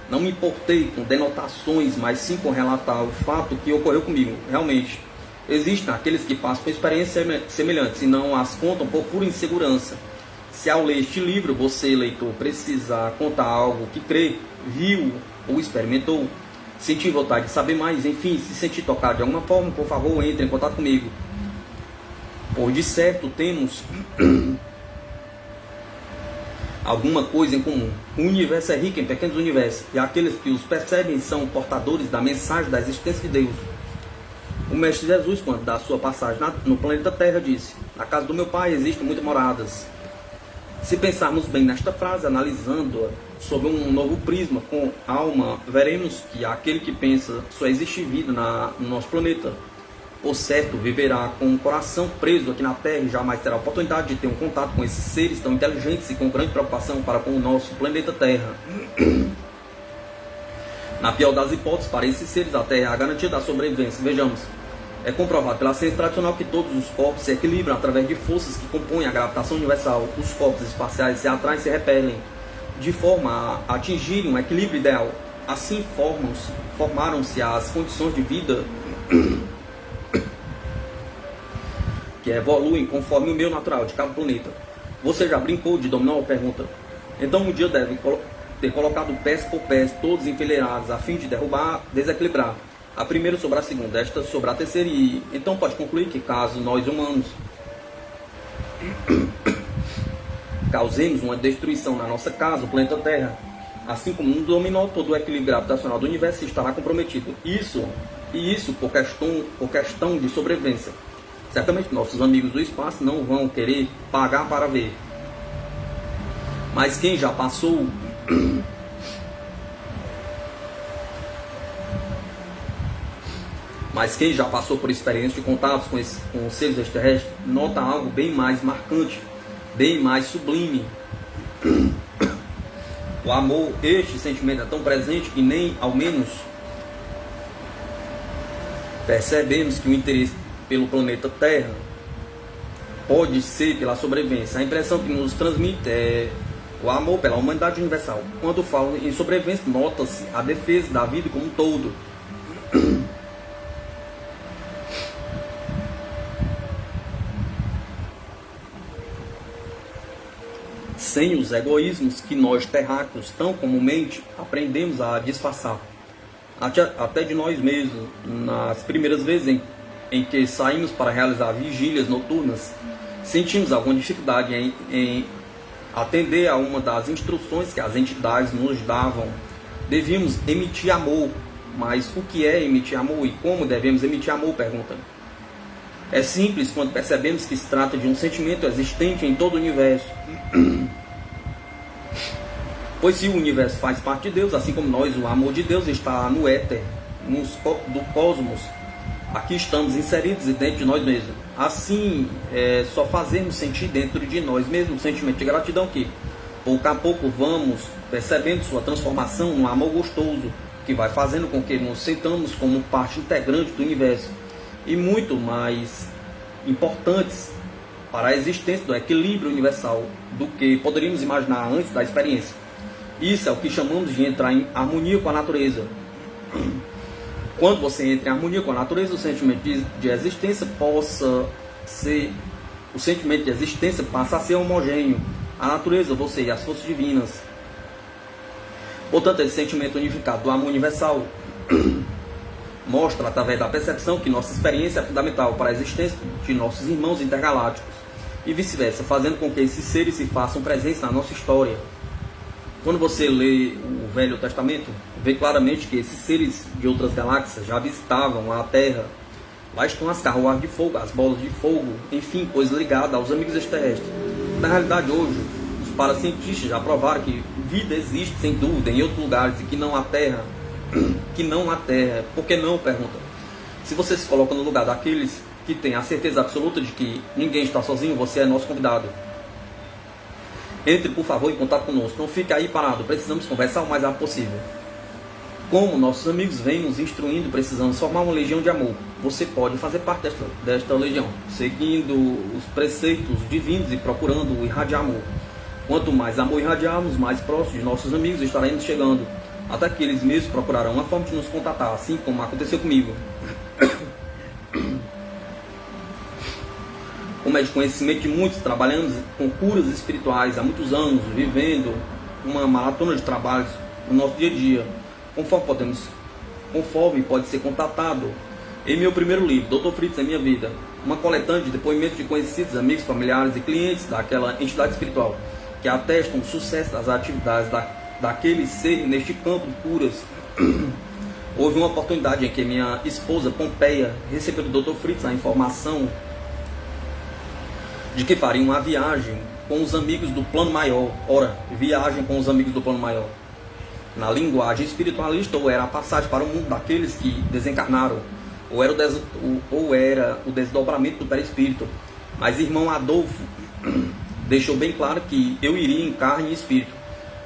Não me importei com denotações, mas sim com relatar o fato que ocorreu comigo. Realmente, existem aqueles que passam por experiências semelhantes e não as contam por pura insegurança. Se ao ler este livro, você, leitor, precisar contar algo que crê, viu ou experimentou, sentir vontade de saber mais, enfim, se sentir tocado de alguma forma, por favor, entre em contato comigo. Por de certo, temos alguma coisa em comum. O universo é rico em pequenos universos, e aqueles que os percebem são portadores da mensagem da existência de Deus. O Mestre Jesus, quando da sua passagem no planeta Terra, disse: Na casa do meu pai existem muitas moradas. Se pensarmos bem nesta frase, analisando-a sob um novo prisma, com alma, veremos que aquele que pensa só existe vida no nosso planeta, por certo, viverá com o coração preso aqui na Terra e jamais terá a oportunidade de ter um contato com esses seres tão inteligentes e com grande preocupação para com o nosso planeta Terra. Na pior das hipóteses, para esses seres, a Terra é a garantia da sobrevivência. Vejamos, é comprovado pela ciência tradicional que todos os corpos se equilibram através de forças que compõem a gravitação universal. Os corpos espaciais se atraem e se repelem, de forma a atingirem um equilíbrio ideal. Assim formaram-se as condições de vida que evoluem conforme o meio natural de cada planeta. Você já brincou de dominó? Pergunta. Então um dia deve ter colocado peça por peça, todos enfileirados, a fim de desequilibrar. A primeira sobre a segunda, esta sobre a terceira, e então pode concluir que caso nós humanos causemos uma destruição na nossa casa, o planeta Terra, assim como no dominó, todo o equilíbrio gravitacional do universo estará comprometido. Isso por questão de sobrevivência. Certamente nossos amigos do espaço não vão querer pagar para ver. Mas quem já passou por experiência de contatos com os seres extraterrestres, nota algo bem mais marcante, bem mais sublime. O amor, este sentimento é tão presente que nem ao menos percebemos que o interesse pelo planeta Terra pode ser pela sobrevivência. A impressão que nos transmite é o amor pela humanidade universal. Quando falo em sobrevivência, nota-se a defesa da vida como um todo. Sem os egoísmos que nós terráqueos tão comumente aprendemos a disfarçar, até de nós mesmos, nas primeiras vezes em que saímos para realizar vigílias noturnas, sentimos alguma dificuldade em atender a uma das instruções que as entidades nos davam. Devíamos emitir amor, mas o que é emitir amor e como devemos emitir amor? Pergunta. É simples quando percebemos que se trata de um sentimento existente em todo o universo. Pois se o universo faz parte de Deus, assim como nós, o amor de Deus está no éter, do cosmos. Aqui estamos inseridos dentro de nós mesmos. Assim, só fazemos sentir dentro de nós mesmos um sentimento de gratidão que, pouco a pouco, vamos percebendo sua transformação num amor gostoso, que vai fazendo com que nos sentamos como parte integrante do universo. E muito mais importantes para a existência do equilíbrio universal do que poderíamos imaginar antes da experiência. Isso é o que chamamos de entrar em harmonia com a natureza. Quando você entra em harmonia com a natureza, o sentimento de existência passa a ser homogêneo. A natureza, você e as forças divinas. Portanto, esse sentimento unificado do amor universal mostra, através da percepção, que nossa experiência é fundamental para a existência de nossos irmãos intergalácticos e vice-versa, fazendo com que esses seres se façam presentes na nossa história. Quando você lê o Velho Testamento, vê claramente que esses seres de outras galáxias já visitavam a Terra. Lá estão as carruagens de fogo, as bolas de fogo, enfim, coisas ligadas aos amigos extraterrestres. Na realidade, hoje, os paracientistas já provaram que vida existe, sem dúvida, em outros lugares e que não a Terra. Por que não? Pergunta. Se você se coloca no lugar daqueles que têm a certeza absoluta de que ninguém está sozinho, você é nosso convidado. Entre, por favor, em contato conosco. Não fique aí parado. Precisamos conversar o mais rápido possível. Como nossos amigos vêm nos instruindo, precisamos formar uma legião de amor. Você pode fazer parte desta legião, seguindo os preceitos divinos e procurando irradiar amor. Quanto mais amor irradiarmos, mais próximos de nossos amigos estaremos chegando. Até que eles mesmos procurarão uma forma de nos contatar, assim como aconteceu comigo. Como é de conhecimento de muitos, trabalhamos com curas espirituais há muitos anos, vivendo uma maratona de trabalhos no nosso dia a dia, conforme pode ser contatado em meu primeiro livro, Dr. Fritz é Minha Vida, uma coletânea de depoimentos de conhecidos, amigos, familiares e clientes daquela entidade espiritual, que atestam o sucesso das atividades daquele ser neste campo de curas. Houve uma oportunidade em que minha esposa Pompeia recebeu do Dr. Fritz a informação de que faria uma viagem com os amigos do plano maior. Ora, viagem com os amigos do plano maior. Na linguagem espiritualista, ou era a passagem para o mundo daqueles que desencarnaram, ou era o desdobramento do perispírito. Mas irmão Adolfo deixou bem claro que eu iria em carne e espírito.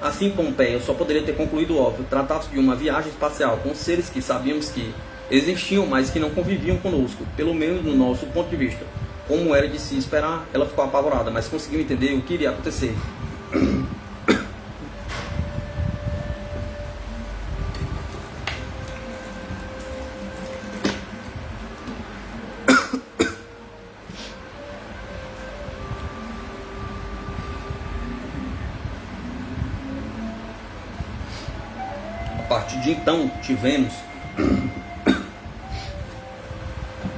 Assim, Pompeia só poderia ter concluído óbvio. Tratasse de uma viagem espacial com seres que sabíamos que existiam, mas que não conviviam conosco, pelo menos no nosso ponto de vista. Como era de se esperar, ela ficou apavorada, mas conseguiu entender o que iria acontecer. A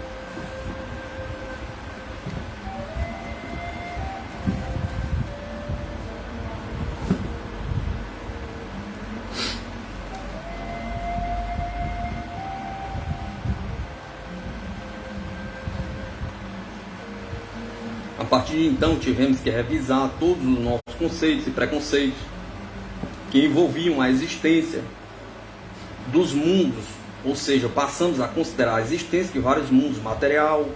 partir de então, tivemos que revisar todos os nossos conceitos e preconceitos que envolviam a existência dos mundos, ou seja, passamos a considerar a existência de vários mundos: material,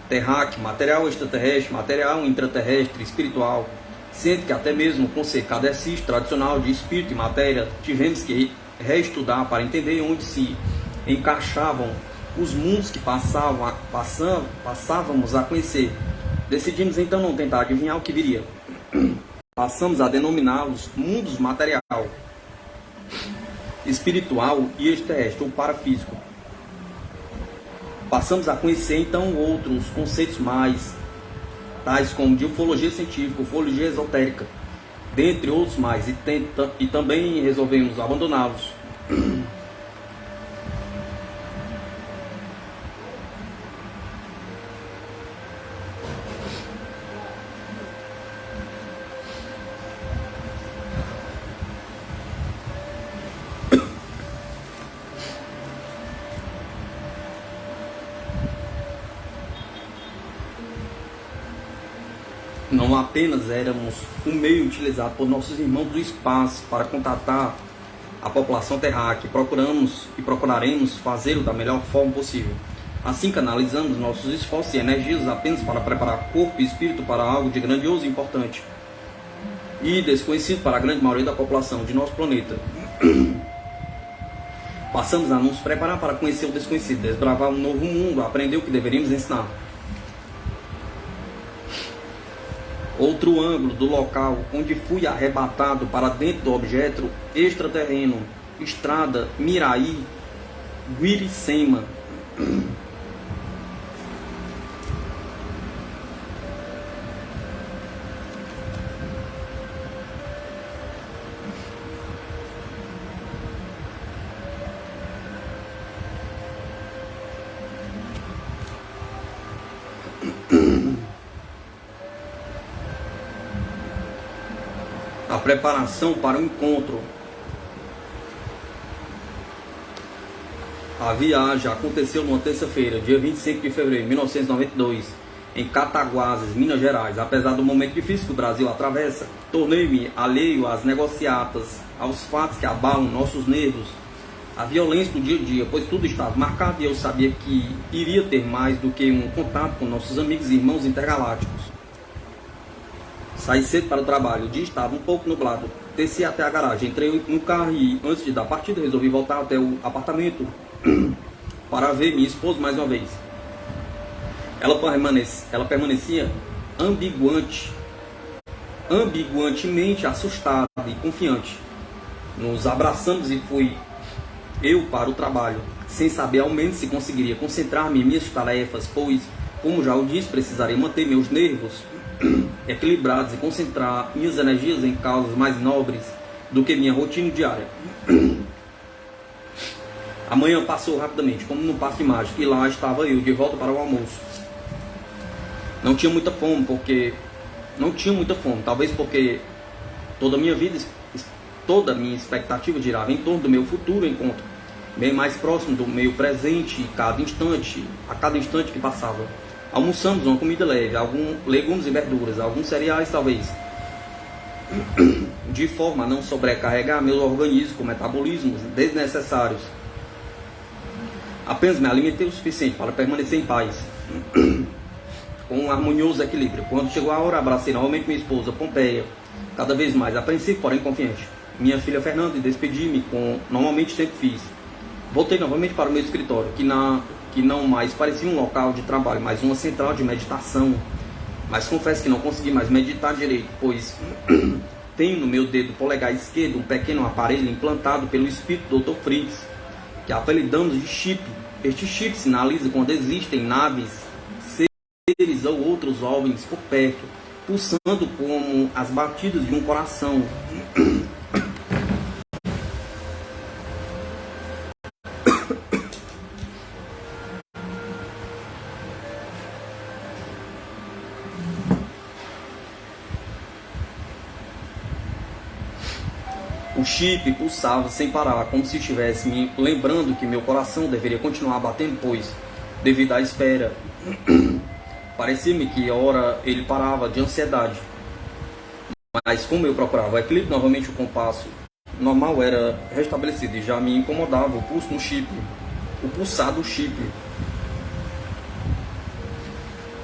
terráqueo, material extraterrestre, material intraterrestre, espiritual, sendo que até mesmo o conceito kardecista tradicional de espírito e matéria tivemos que reestudar para entender onde se encaixavam os mundos que passávamos a conhecer. Decidimos então não tentar adivinhar o que viria. Passamos a denominá-los mundos material, espiritual e extraterrestre, ou parafísico. Passamos a conhecer então outros conceitos mais, tais como de ufologia científica, ufologia esotérica, dentre outros mais, e também resolvemos abandoná-los. Não apenas éramos um meio utilizado por nossos irmãos do espaço para contatar a população terráquea, procuraremos fazê-lo da melhor forma possível. Assim canalizamos nossos esforços e energias apenas para preparar corpo e espírito para algo de grandioso e importante e desconhecido para a grande maioria da população de nosso planeta. Passamos a nos preparar para conhecer o desconhecido, desbravar um novo mundo, aprender o que deveríamos ensinar. Outro ângulo do local onde fui arrebatado para dentro do objeto extraterreno, estrada Miraí, Guiricema. A preparação para o encontro. A viagem aconteceu numa terça-feira, dia 25 de fevereiro de 1992, em Cataguases, Minas Gerais. Apesar do momento difícil que o Brasil atravessa, tornei-me alheio às negociatas, aos fatos que abalam nossos nervos, à violência do dia a dia, pois tudo estava marcado e eu sabia que iria ter mais do que um contato com nossos amigos e irmãos intergalácticos. Saí cedo para o trabalho, o dia estava um pouco nublado. Desci até a garagem, entrei no carro e, antes de dar partida, resolvi voltar até o apartamento para ver minha esposa mais uma vez. Ela permanecia ambiguantemente assustada e confiante. Nos abraçamos e fui eu para o trabalho, sem saber ao menos se conseguiria concentrar-me em minhas tarefas, pois, como já o disse, precisaria manter meus nervos equilibrados e concentrar minhas energias em causas mais nobres do que minha rotina diária. A manhã passou rapidamente, como num parque mágico, e lá estava eu, de volta para o almoço. Não tinha muita fome, talvez porque toda a minha vida, toda a minha expectativa girava em torno do meu futuro encontro, bem mais próximo do meu presente, a cada instante que passava. Almoçamos uma comida leve, alguns legumes e verduras, alguns cereais talvez, de forma a não sobrecarregar meu organismo com metabolismos desnecessários. Apenas me alimentei o suficiente para permanecer em paz, com um harmonioso equilíbrio. Quando chegou a hora, abracei novamente minha esposa, Pompeia, cada vez mais apreensivo, porém confiante. Minha filha Fernanda, e despedi-me como normalmente sempre fiz. Voltei novamente para o meu escritório, que não mais parecia um local de trabalho, mas uma central de meditação. Mas confesso que não consegui mais meditar direito, pois tenho no meu dedo polegar esquerdo um pequeno aparelho implantado pelo espírito do Dr. Fritz, que apelidamos de chip. Este chip sinaliza quando existem naves, seres ou outros OVNIs por perto, pulsando como as batidas de um coração. O chip pulsava sem parar, como se estivesse me lembrando que meu coração deveria continuar batendo, pois, devido à espera, parecia-me que ora ele parava de ansiedade. Mas como eu procurava o equilíbrio, novamente o compasso normal era restabelecido e já me incomodava o pulso no chip, o pulsar do chip.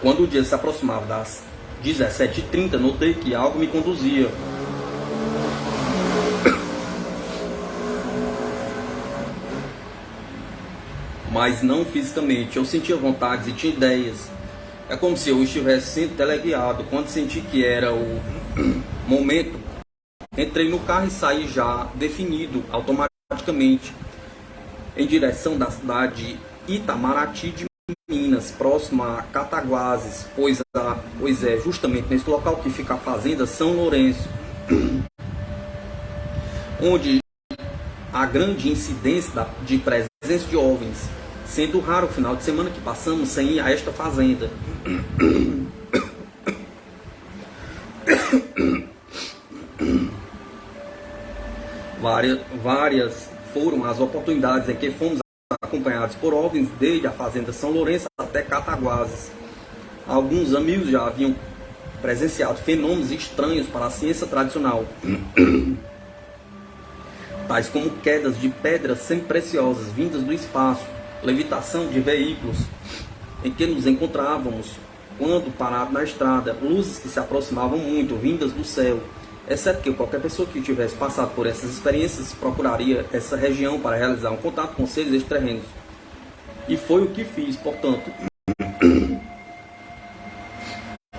Quando o dia se aproximava das 17h30, notei que algo me conduzia. Mas não fisicamente. Eu sentia vontades e tinha ideias. É como se eu estivesse sendo teleguiado. Quando senti que era o momento, entrei no carro e saí já definido automaticamente em direção da cidade de Itamarati de Minas, próxima a Cataguases, pois é justamente nesse local que fica a fazenda São Lourenço, onde há grande incidência de presença de OVNIs, sendo raro o final de semana que passamos sem ir a esta fazenda. Várias foram as oportunidades em que fomos acompanhados por OVNIs, desde a fazenda São Lourenço até Cataguases. Alguns amigos já haviam presenciado fenômenos estranhos para a ciência tradicional, tais como quedas de pedras semi-preciosas vindas do espaço, levitação de veículos em que nos encontrávamos quando parados na estrada, luzes que se aproximavam muito, vindas do céu. Exceto que qualquer pessoa que tivesse passado por essas experiências procuraria essa região para realizar um contato com seres extraterrenos. E foi o que fiz, portanto.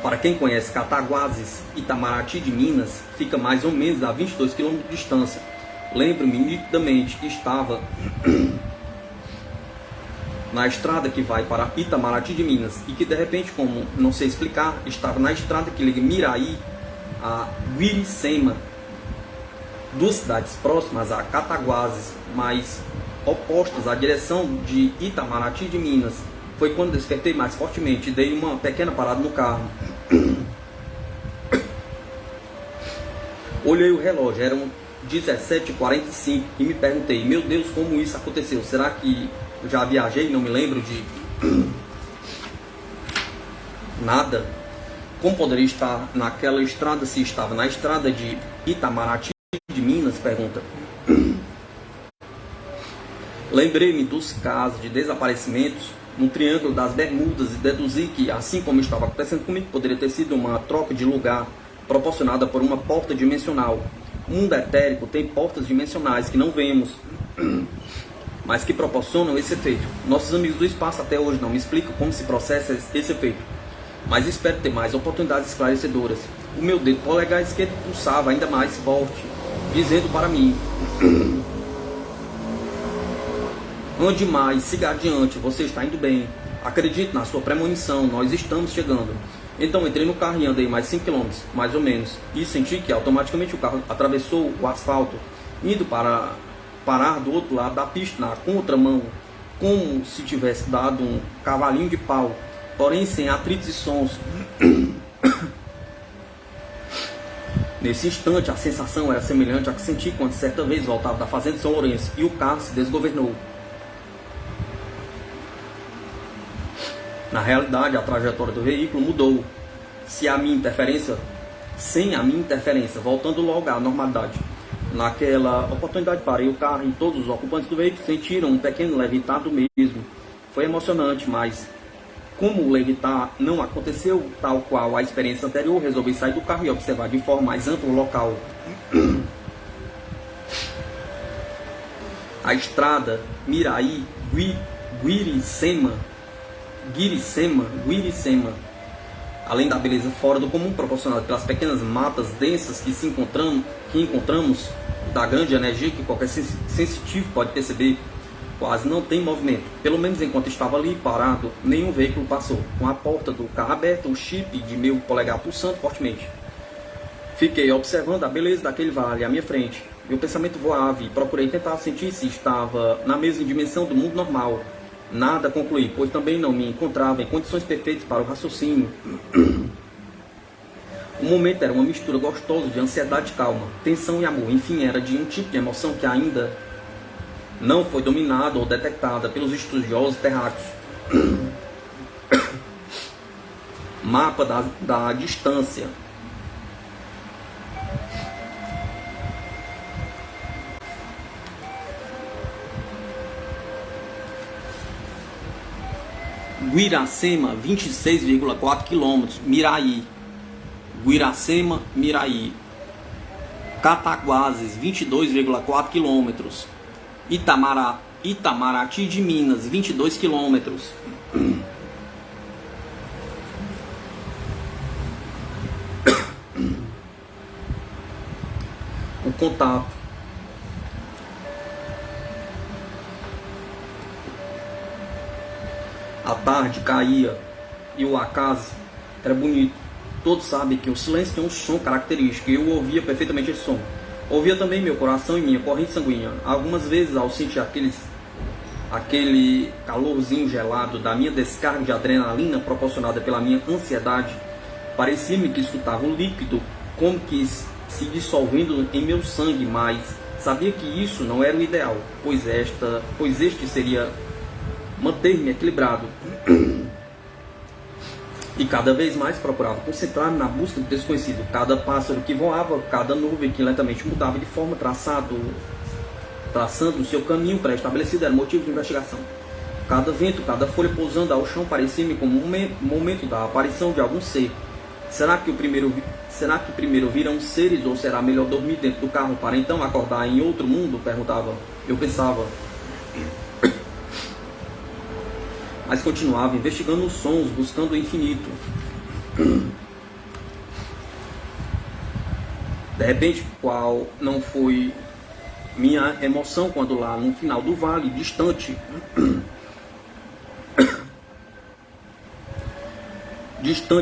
Para quem conhece Cataguases, Itamarati de Minas, fica mais ou menos a 22 km de distância. Lembro-me nitidamente que estava na estrada que vai para Itamarati de Minas e que de repente, como não sei explicar, estava na estrada que liga Miraí a Guiricema, duas cidades próximas a Cataguases, mas opostas à direção de Itamarati de Minas. Foi quando despertei mais fortemente e dei uma pequena parada no carro. Olhei o relógio, eram 17h45 e me perguntei, meu Deus, como isso aconteceu? Será que eu já viajei e não me lembro de nada? Como poderia estar naquela estrada se estava na estrada de Itamarati de Minas? Pergunta. Lembrei-me dos casos de desaparecimentos no Triângulo das Bermudas e deduzi que, assim como estava acontecendo comigo, poderia ter sido uma troca de lugar proporcionada por uma porta dimensional. O mundo etérico tem portas dimensionais que não vemos, mas que proporcionam esse efeito. Nossos amigos do espaço até hoje não me explicam como se processa esse efeito, mas espero ter mais oportunidades esclarecedoras. O meu dedo polegar esquerdo pulsava ainda mais forte, dizendo para mim: ande mais, siga adiante, você está indo bem. Acredite na sua premonição, nós estamos chegando. Então entrei no carro e andei mais 5 km, mais ou menos, e senti que automaticamente o carro atravessou o asfalto, indo para parar do outro lado da pista, na contramão, como se tivesse dado um cavalinho de pau, porém sem atritos e sons. Nesse instante, a sensação era semelhante à que senti quando certa vez voltava da fazenda de São Lourenço e o carro se desgovernou. Na realidade, a trajetória do veículo mudou. Sem a minha interferência, voltando logo à normalidade. Naquela oportunidade, parei o carro e todos os ocupantes do veículo sentiram um pequeno levitar do mesmo. Foi emocionante, mas como o levitar não aconteceu tal qual a experiência anterior, resolvi sair do carro e observar de forma mais ampla o local. A estrada Miraí, Guiricema, além da beleza fora do comum proporcionada pelas pequenas matas densas que encontramos, da grande energia que qualquer sensitivo pode perceber, quase não tem movimento. Pelo menos enquanto estava ali parado, nenhum veículo passou. Com a porta do carro aberta, o chip de meu polegar pulsando fortemente. Fiquei observando a beleza daquele vale à minha frente. Meu pensamento voava e procurei tentar sentir se estava na mesma dimensão do mundo normal. Nada concluí, pois também não me encontrava em condições perfeitas para o raciocínio. O momento era uma mistura gostosa de ansiedade e calma, tensão e amor. Enfim, era de um tipo de emoção que ainda não foi dominada ou detectada pelos estudiosos terráqueos. Mapa da distância. Guiracema, 26,4 km. Miraí. Guiracema, Miraí. Cataguases, 22,4 km. Itamaraty de Minas, 22 km. O contato. A tarde caía e o acaso era bonito. Todos sabem que o silêncio tem um som característico e eu ouvia perfeitamente esse som. Ouvia também meu coração e minha corrente sanguínea. Algumas vezes, ao sentir aquele calorzinho gelado da minha descarga de adrenalina proporcionada pela minha ansiedade, parecia-me que escutava o líquido como que se dissolvendo em meu sangue, mas sabia que isso não era o ideal, pois este seria manter-me equilibrado. E cada vez mais procurava concentrar-me na busca do desconhecido. Cada pássaro que voava, cada nuvem que lentamente mudava de forma, traçando o seu caminho pré-estabelecido, era motivo de investigação. Cada vento, cada folha pousando ao chão parecia-me como um momento da aparição de algum ser. Será que primeiro virão seres ou será melhor dormir dentro do carro para então acordar em outro mundo? Perguntava. Eu pensava. Mas continuava investigando os sons, buscando o infinito. De repente, qual não foi minha emoção quando lá no final do vale, distante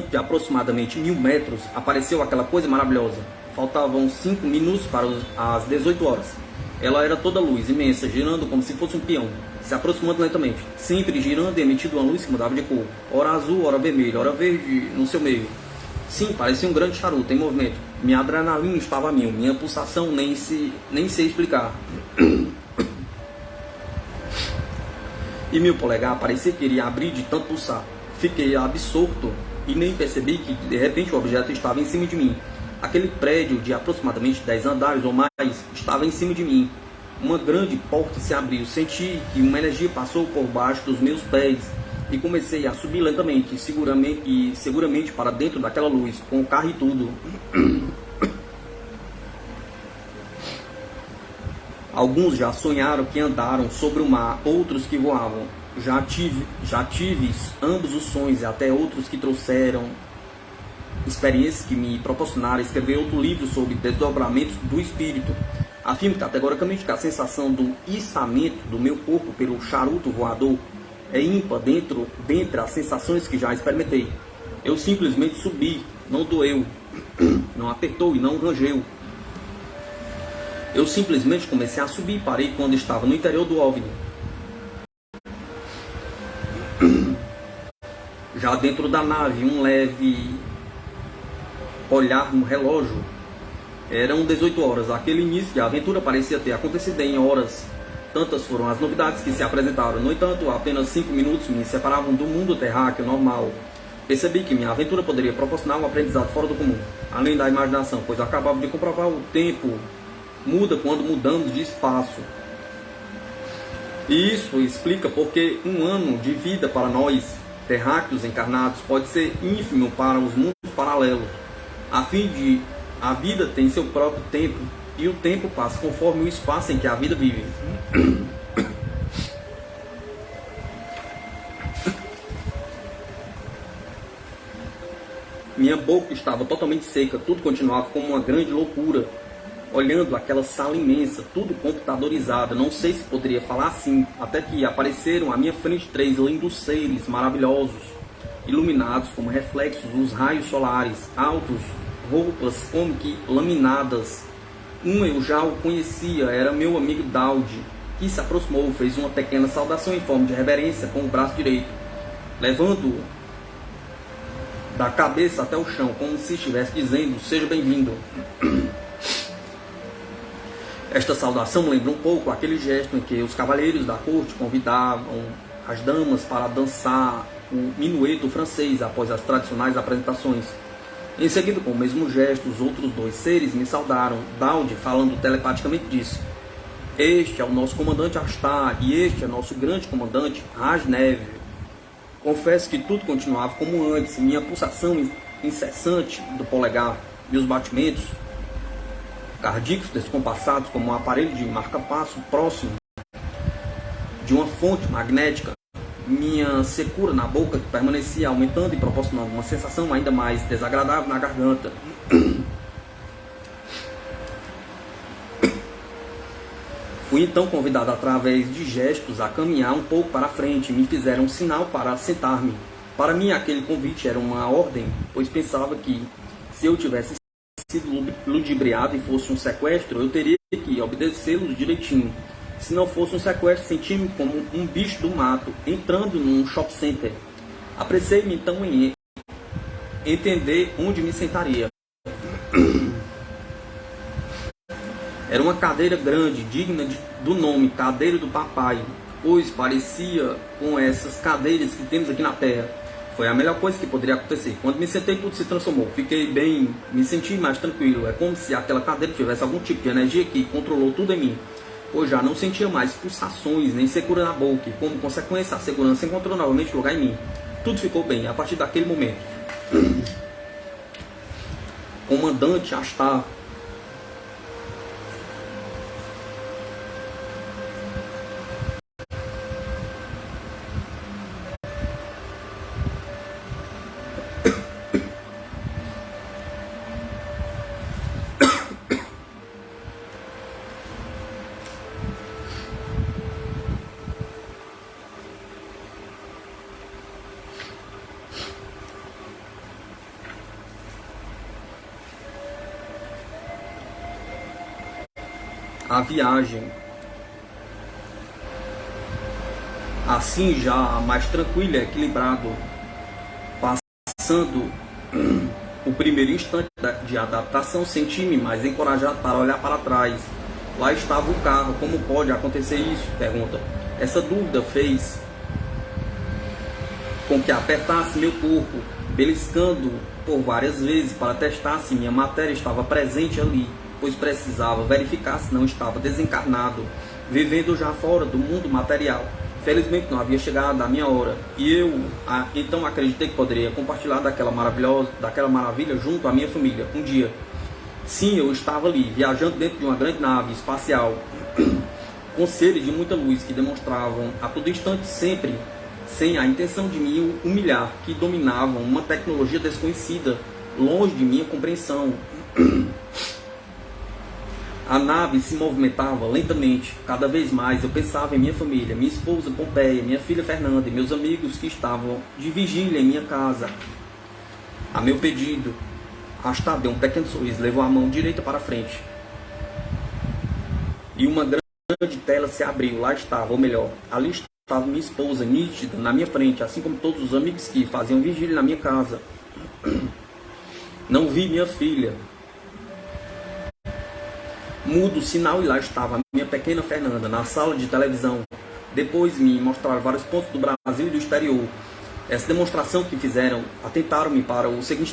de aproximadamente 1000 metros, apareceu aquela coisa maravilhosa. Faltavam 5 minutos para as 18 horas. Ela era toda luz, imensa, girando como se fosse um peão, se aproximando lentamente, sempre girando e emitindo uma luz que mudava de cor, ora azul, ora vermelho, ora verde no seu meio. Sim, parecia um grande charuto em movimento. Minha adrenalina estava a mil, minha pulsação nem sei explicar. E meu polegar parecia que iria abrir de tanto pulsar. Fiquei absorto e nem percebi que de repente o objeto estava em cima de mim. Aquele prédio de aproximadamente 10 andares ou mais estava em cima de mim. Uma grande porta se abriu. Senti que uma energia passou por baixo dos meus pés e comecei a subir lentamente e seguramente para dentro daquela luz, com o carro e tudo. Alguns já sonharam que andaram sobre o mar, outros que voavam. Já tive ambos os sonhos e até outros que trouxeram experiências que me proporcionaram escrever outro livro sobre desdobramentos do espírito. Afirmo categoricamente que a sensação do içamento do meu corpo pelo charuto voador é ímpar dentre as sensações que já experimentei. Eu simplesmente subi, não doeu, não apertou e não rangeu. Eu simplesmente comecei a subir e parei quando estava no interior do OVNI. Já dentro da nave, um leve olhar no relógio. Eram 18 horas. Aquele início de aventura parecia ter acontecido em horas Tantas foram as novidades que se apresentaram. No entanto, apenas 5 minutos me separavam do mundo terráqueo normal. Percebi que minha aventura poderia proporcionar um aprendizado fora do comum, além da imaginação, pois acabava de comprovar o tempo muda quando mudamos de espaço. E isso explica porque um ano de vida para nós, terráqueos encarnados, pode ser ínfimo para os mundos paralelos. A vida tem seu próprio tempo, e o tempo passa conforme o espaço em que a vida vive. Minha boca estava totalmente seca, tudo continuava como uma grande loucura. Olhando aquela sala imensa, tudo computadorizado, não sei se poderia falar assim, até que apareceram à minha frente 3 lindos seres maravilhosos, iluminados como reflexos dos raios solares, altos, roupas como que laminadas. Um eu já o conhecia, era meu amigo Daudi, que se aproximou, fez uma pequena saudação em forma de reverência com o braço direito, levando-o da cabeça até o chão, como se estivesse dizendo: seja bem-vindo. Esta saudação lembra um pouco aquele gesto em que os cavalheiros da corte convidavam as damas para dançar o minueto francês após as tradicionais apresentações. Em seguida, com o mesmo gesto, os outros 2 seres me saudaram. Daudi, falando telepaticamente, disse: este é o nosso comandante Astar, e este é nosso grande comandante Rasnev. Confesso que tudo continuava como antes, minha pulsação incessante do polegar e os batimentos cardíacos descompassados como um aparelho de marca-passo próximo de uma fonte magnética. Minha secura na boca permanecia aumentando e proporcionando uma sensação ainda mais desagradável na garganta. Fui então convidado através de gestos a caminhar um pouco para a frente. Me fizeram um sinal para sentar-me. Para mim aquele convite era uma ordem, pois pensava que se eu tivesse sido ludibriado e fosse um sequestro, eu teria que obedecê-lo direitinho. Se não fosse um sequestro, senti-me como um bicho do mato entrando num shopping center. Apressei-me então em entender onde me sentaria. Era uma cadeira grande, digna do nome, cadeira do papai, pois parecia com essas cadeiras que temos aqui na Terra. Foi a melhor coisa que poderia acontecer. Quando me sentei, tudo se transformou. Fiquei bem, me senti mais tranquilo. É como se aquela cadeira tivesse algum tipo de energia que controlou tudo em mim. Pois já não sentia mais pulsações, nem secura na boca. E como consequência, a segurança encontrou novamente lugar em mim. Tudo ficou bem a partir daquele momento. Comandante Astar. A viagem, assim já mais tranquilo e equilibrado, passando o primeiro instante de adaptação, senti-me mais encorajado para olhar para trás. Lá estava o carro. Como pode acontecer isso? Pergunta. Essa dúvida fez com que apertasse meu corpo, beliscando por várias vezes para testar se minha matéria estava presente ali, pois precisava verificar se não estava desencarnado, vivendo já fora do mundo material. Felizmente não havia chegado a minha hora, e eu então acreditei que poderia compartilhar daquela maravilha junto à minha família um dia. Sim, eu estava ali, viajando dentro de uma grande nave espacial, com seres de muita luz que demonstravam a todo instante, sempre sem a intenção de me humilhar, que dominavam uma tecnologia desconhecida, longe de minha compreensão. A nave se movimentava lentamente. Cada vez mais eu pensava em minha família, minha esposa Pompeia, minha filha Fernanda e meus amigos que estavam de vigília em minha casa. A meu pedido, Astar deu um pequeno sorriso, levou a mão direita para frente. E uma grande tela se abriu. Lá estava, ou melhor, ali estava minha esposa, nítida, na minha frente, assim como todos os amigos que faziam vigília na minha casa. Não vi minha filha. Mudo o sinal e lá estava a minha pequena Fernanda, na sala de televisão. Depois me mostraram vários pontos do Brasil e do exterior. Essa demonstração que fizeram atentaram-me para o seguinte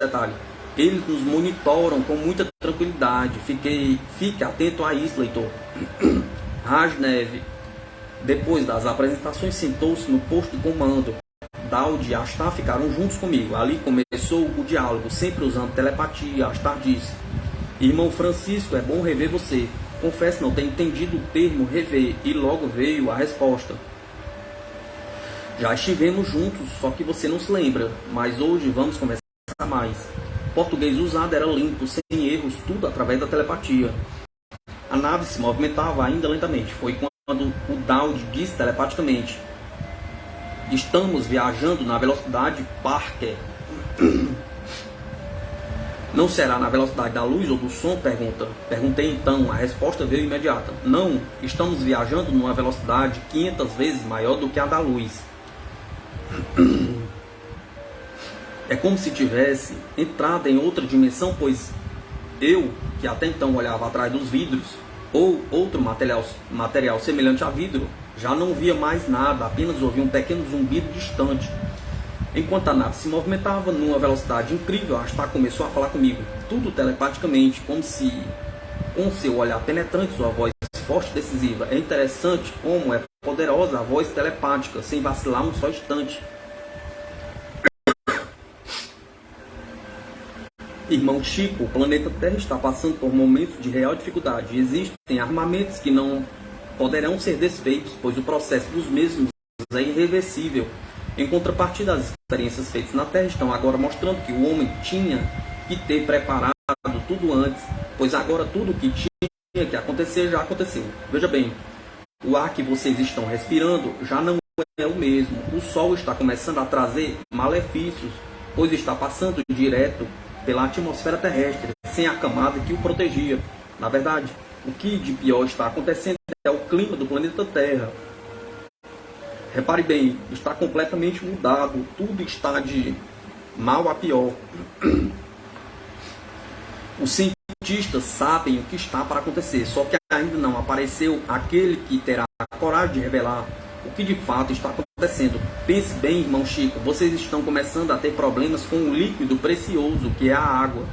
detalhe. Eles nos monitoram com muita tranquilidade. Fique atento a isso, leitor. Rajnev, depois das apresentações, sentou-se no posto de comando. Dowd e Astar ficaram juntos comigo. Ali começou o diálogo, sempre usando telepatia. Astar disse: Irmão Francisco, é bom rever você. Confesso não ter entendido o termo rever. E logo veio a resposta: já estivemos juntos, só que você não se lembra. Mas hoje vamos conversar mais. O português usado era limpo, sem erros, tudo através da telepatia. A nave se movimentava ainda lentamente. Foi quando o Dowd disse telepaticamente: estamos viajando na velocidade Parker. Não será na velocidade da luz ou do som? Perguntei então. A resposta veio imediata: não, estamos viajando numa velocidade 500 vezes maior do que a da luz. É como se tivesse entrado em outra dimensão, pois eu, que até então olhava atrás dos vidros, ou outro material semelhante a vidro, já não via mais nada, apenas ouvia um pequeno zumbido distante. Enquanto a nave se movimentava numa velocidade incrível, a Astar começou a falar comigo, tudo telepaticamente, como se, com seu olhar penetrante, sua voz forte e decisiva. É interessante como é poderosa a voz telepática, sem vacilar um só instante. Irmão Chico, o planeta Terra está passando por momentos de real dificuldade. Existem armamentos que não poderão ser desfeitos, pois o processo dos mesmos é irreversível. Em contrapartida, as experiências feitas na Terra estão agora mostrando que o homem tinha que ter preparado tudo antes, pois agora tudo o que tinha que acontecer já aconteceu. Veja bem, o ar que vocês estão respirando já não é o mesmo. O Sol está começando a trazer malefícios, pois está passando direto pela atmosfera terrestre, sem a camada que o protegia. Na verdade, o que de pior está acontecendo é o clima do planeta Terra. Repare bem, está completamente mudado, tudo está de mal a pior. Os cientistas sabem o que está para acontecer, só que ainda não apareceu aquele que terá a coragem de revelar o que de fato está acontecendo. Pense bem, irmão Chico, vocês estão começando a ter problemas com o líquido precioso que é a água.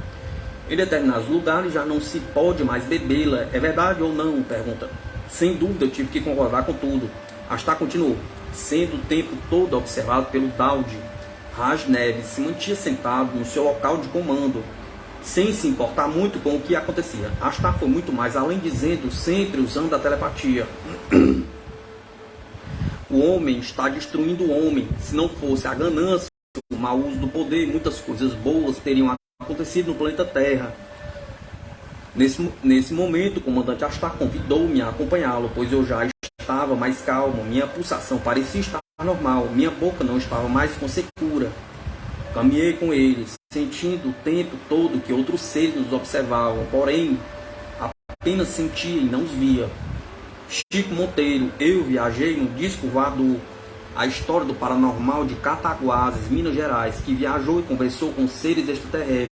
Em determinados lugares já não se pode mais bebê-la. É verdade ou não? Pergunta. Sem dúvida, eu tive que concordar com tudo. Astar continuou. Sendo o tempo todo observado pelo Dowd, Rajnev se mantinha sentado no seu local de comando, sem se importar muito com o que acontecia. Astar foi muito mais além, dizendo, sempre usando a telepatia: o homem está destruindo o homem. Se não fosse a ganância, o mau uso do poder, muitas coisas boas teriam acontecido no planeta Terra. Nesse momento, o comandante Astar convidou-me a acompanhá-lo, pois eu já estava mais calmo, minha pulsação parecia estar normal, minha boca não estava mais com secura. Caminhei com eles, sentindo o tempo todo que outros seres nos observavam, porém, apenas sentia e não os via. Chico Monteiro, eu viajei no disco voador, a história do paranormal de Cataguases, Minas Gerais, que viajou e conversou com seres extraterrestres.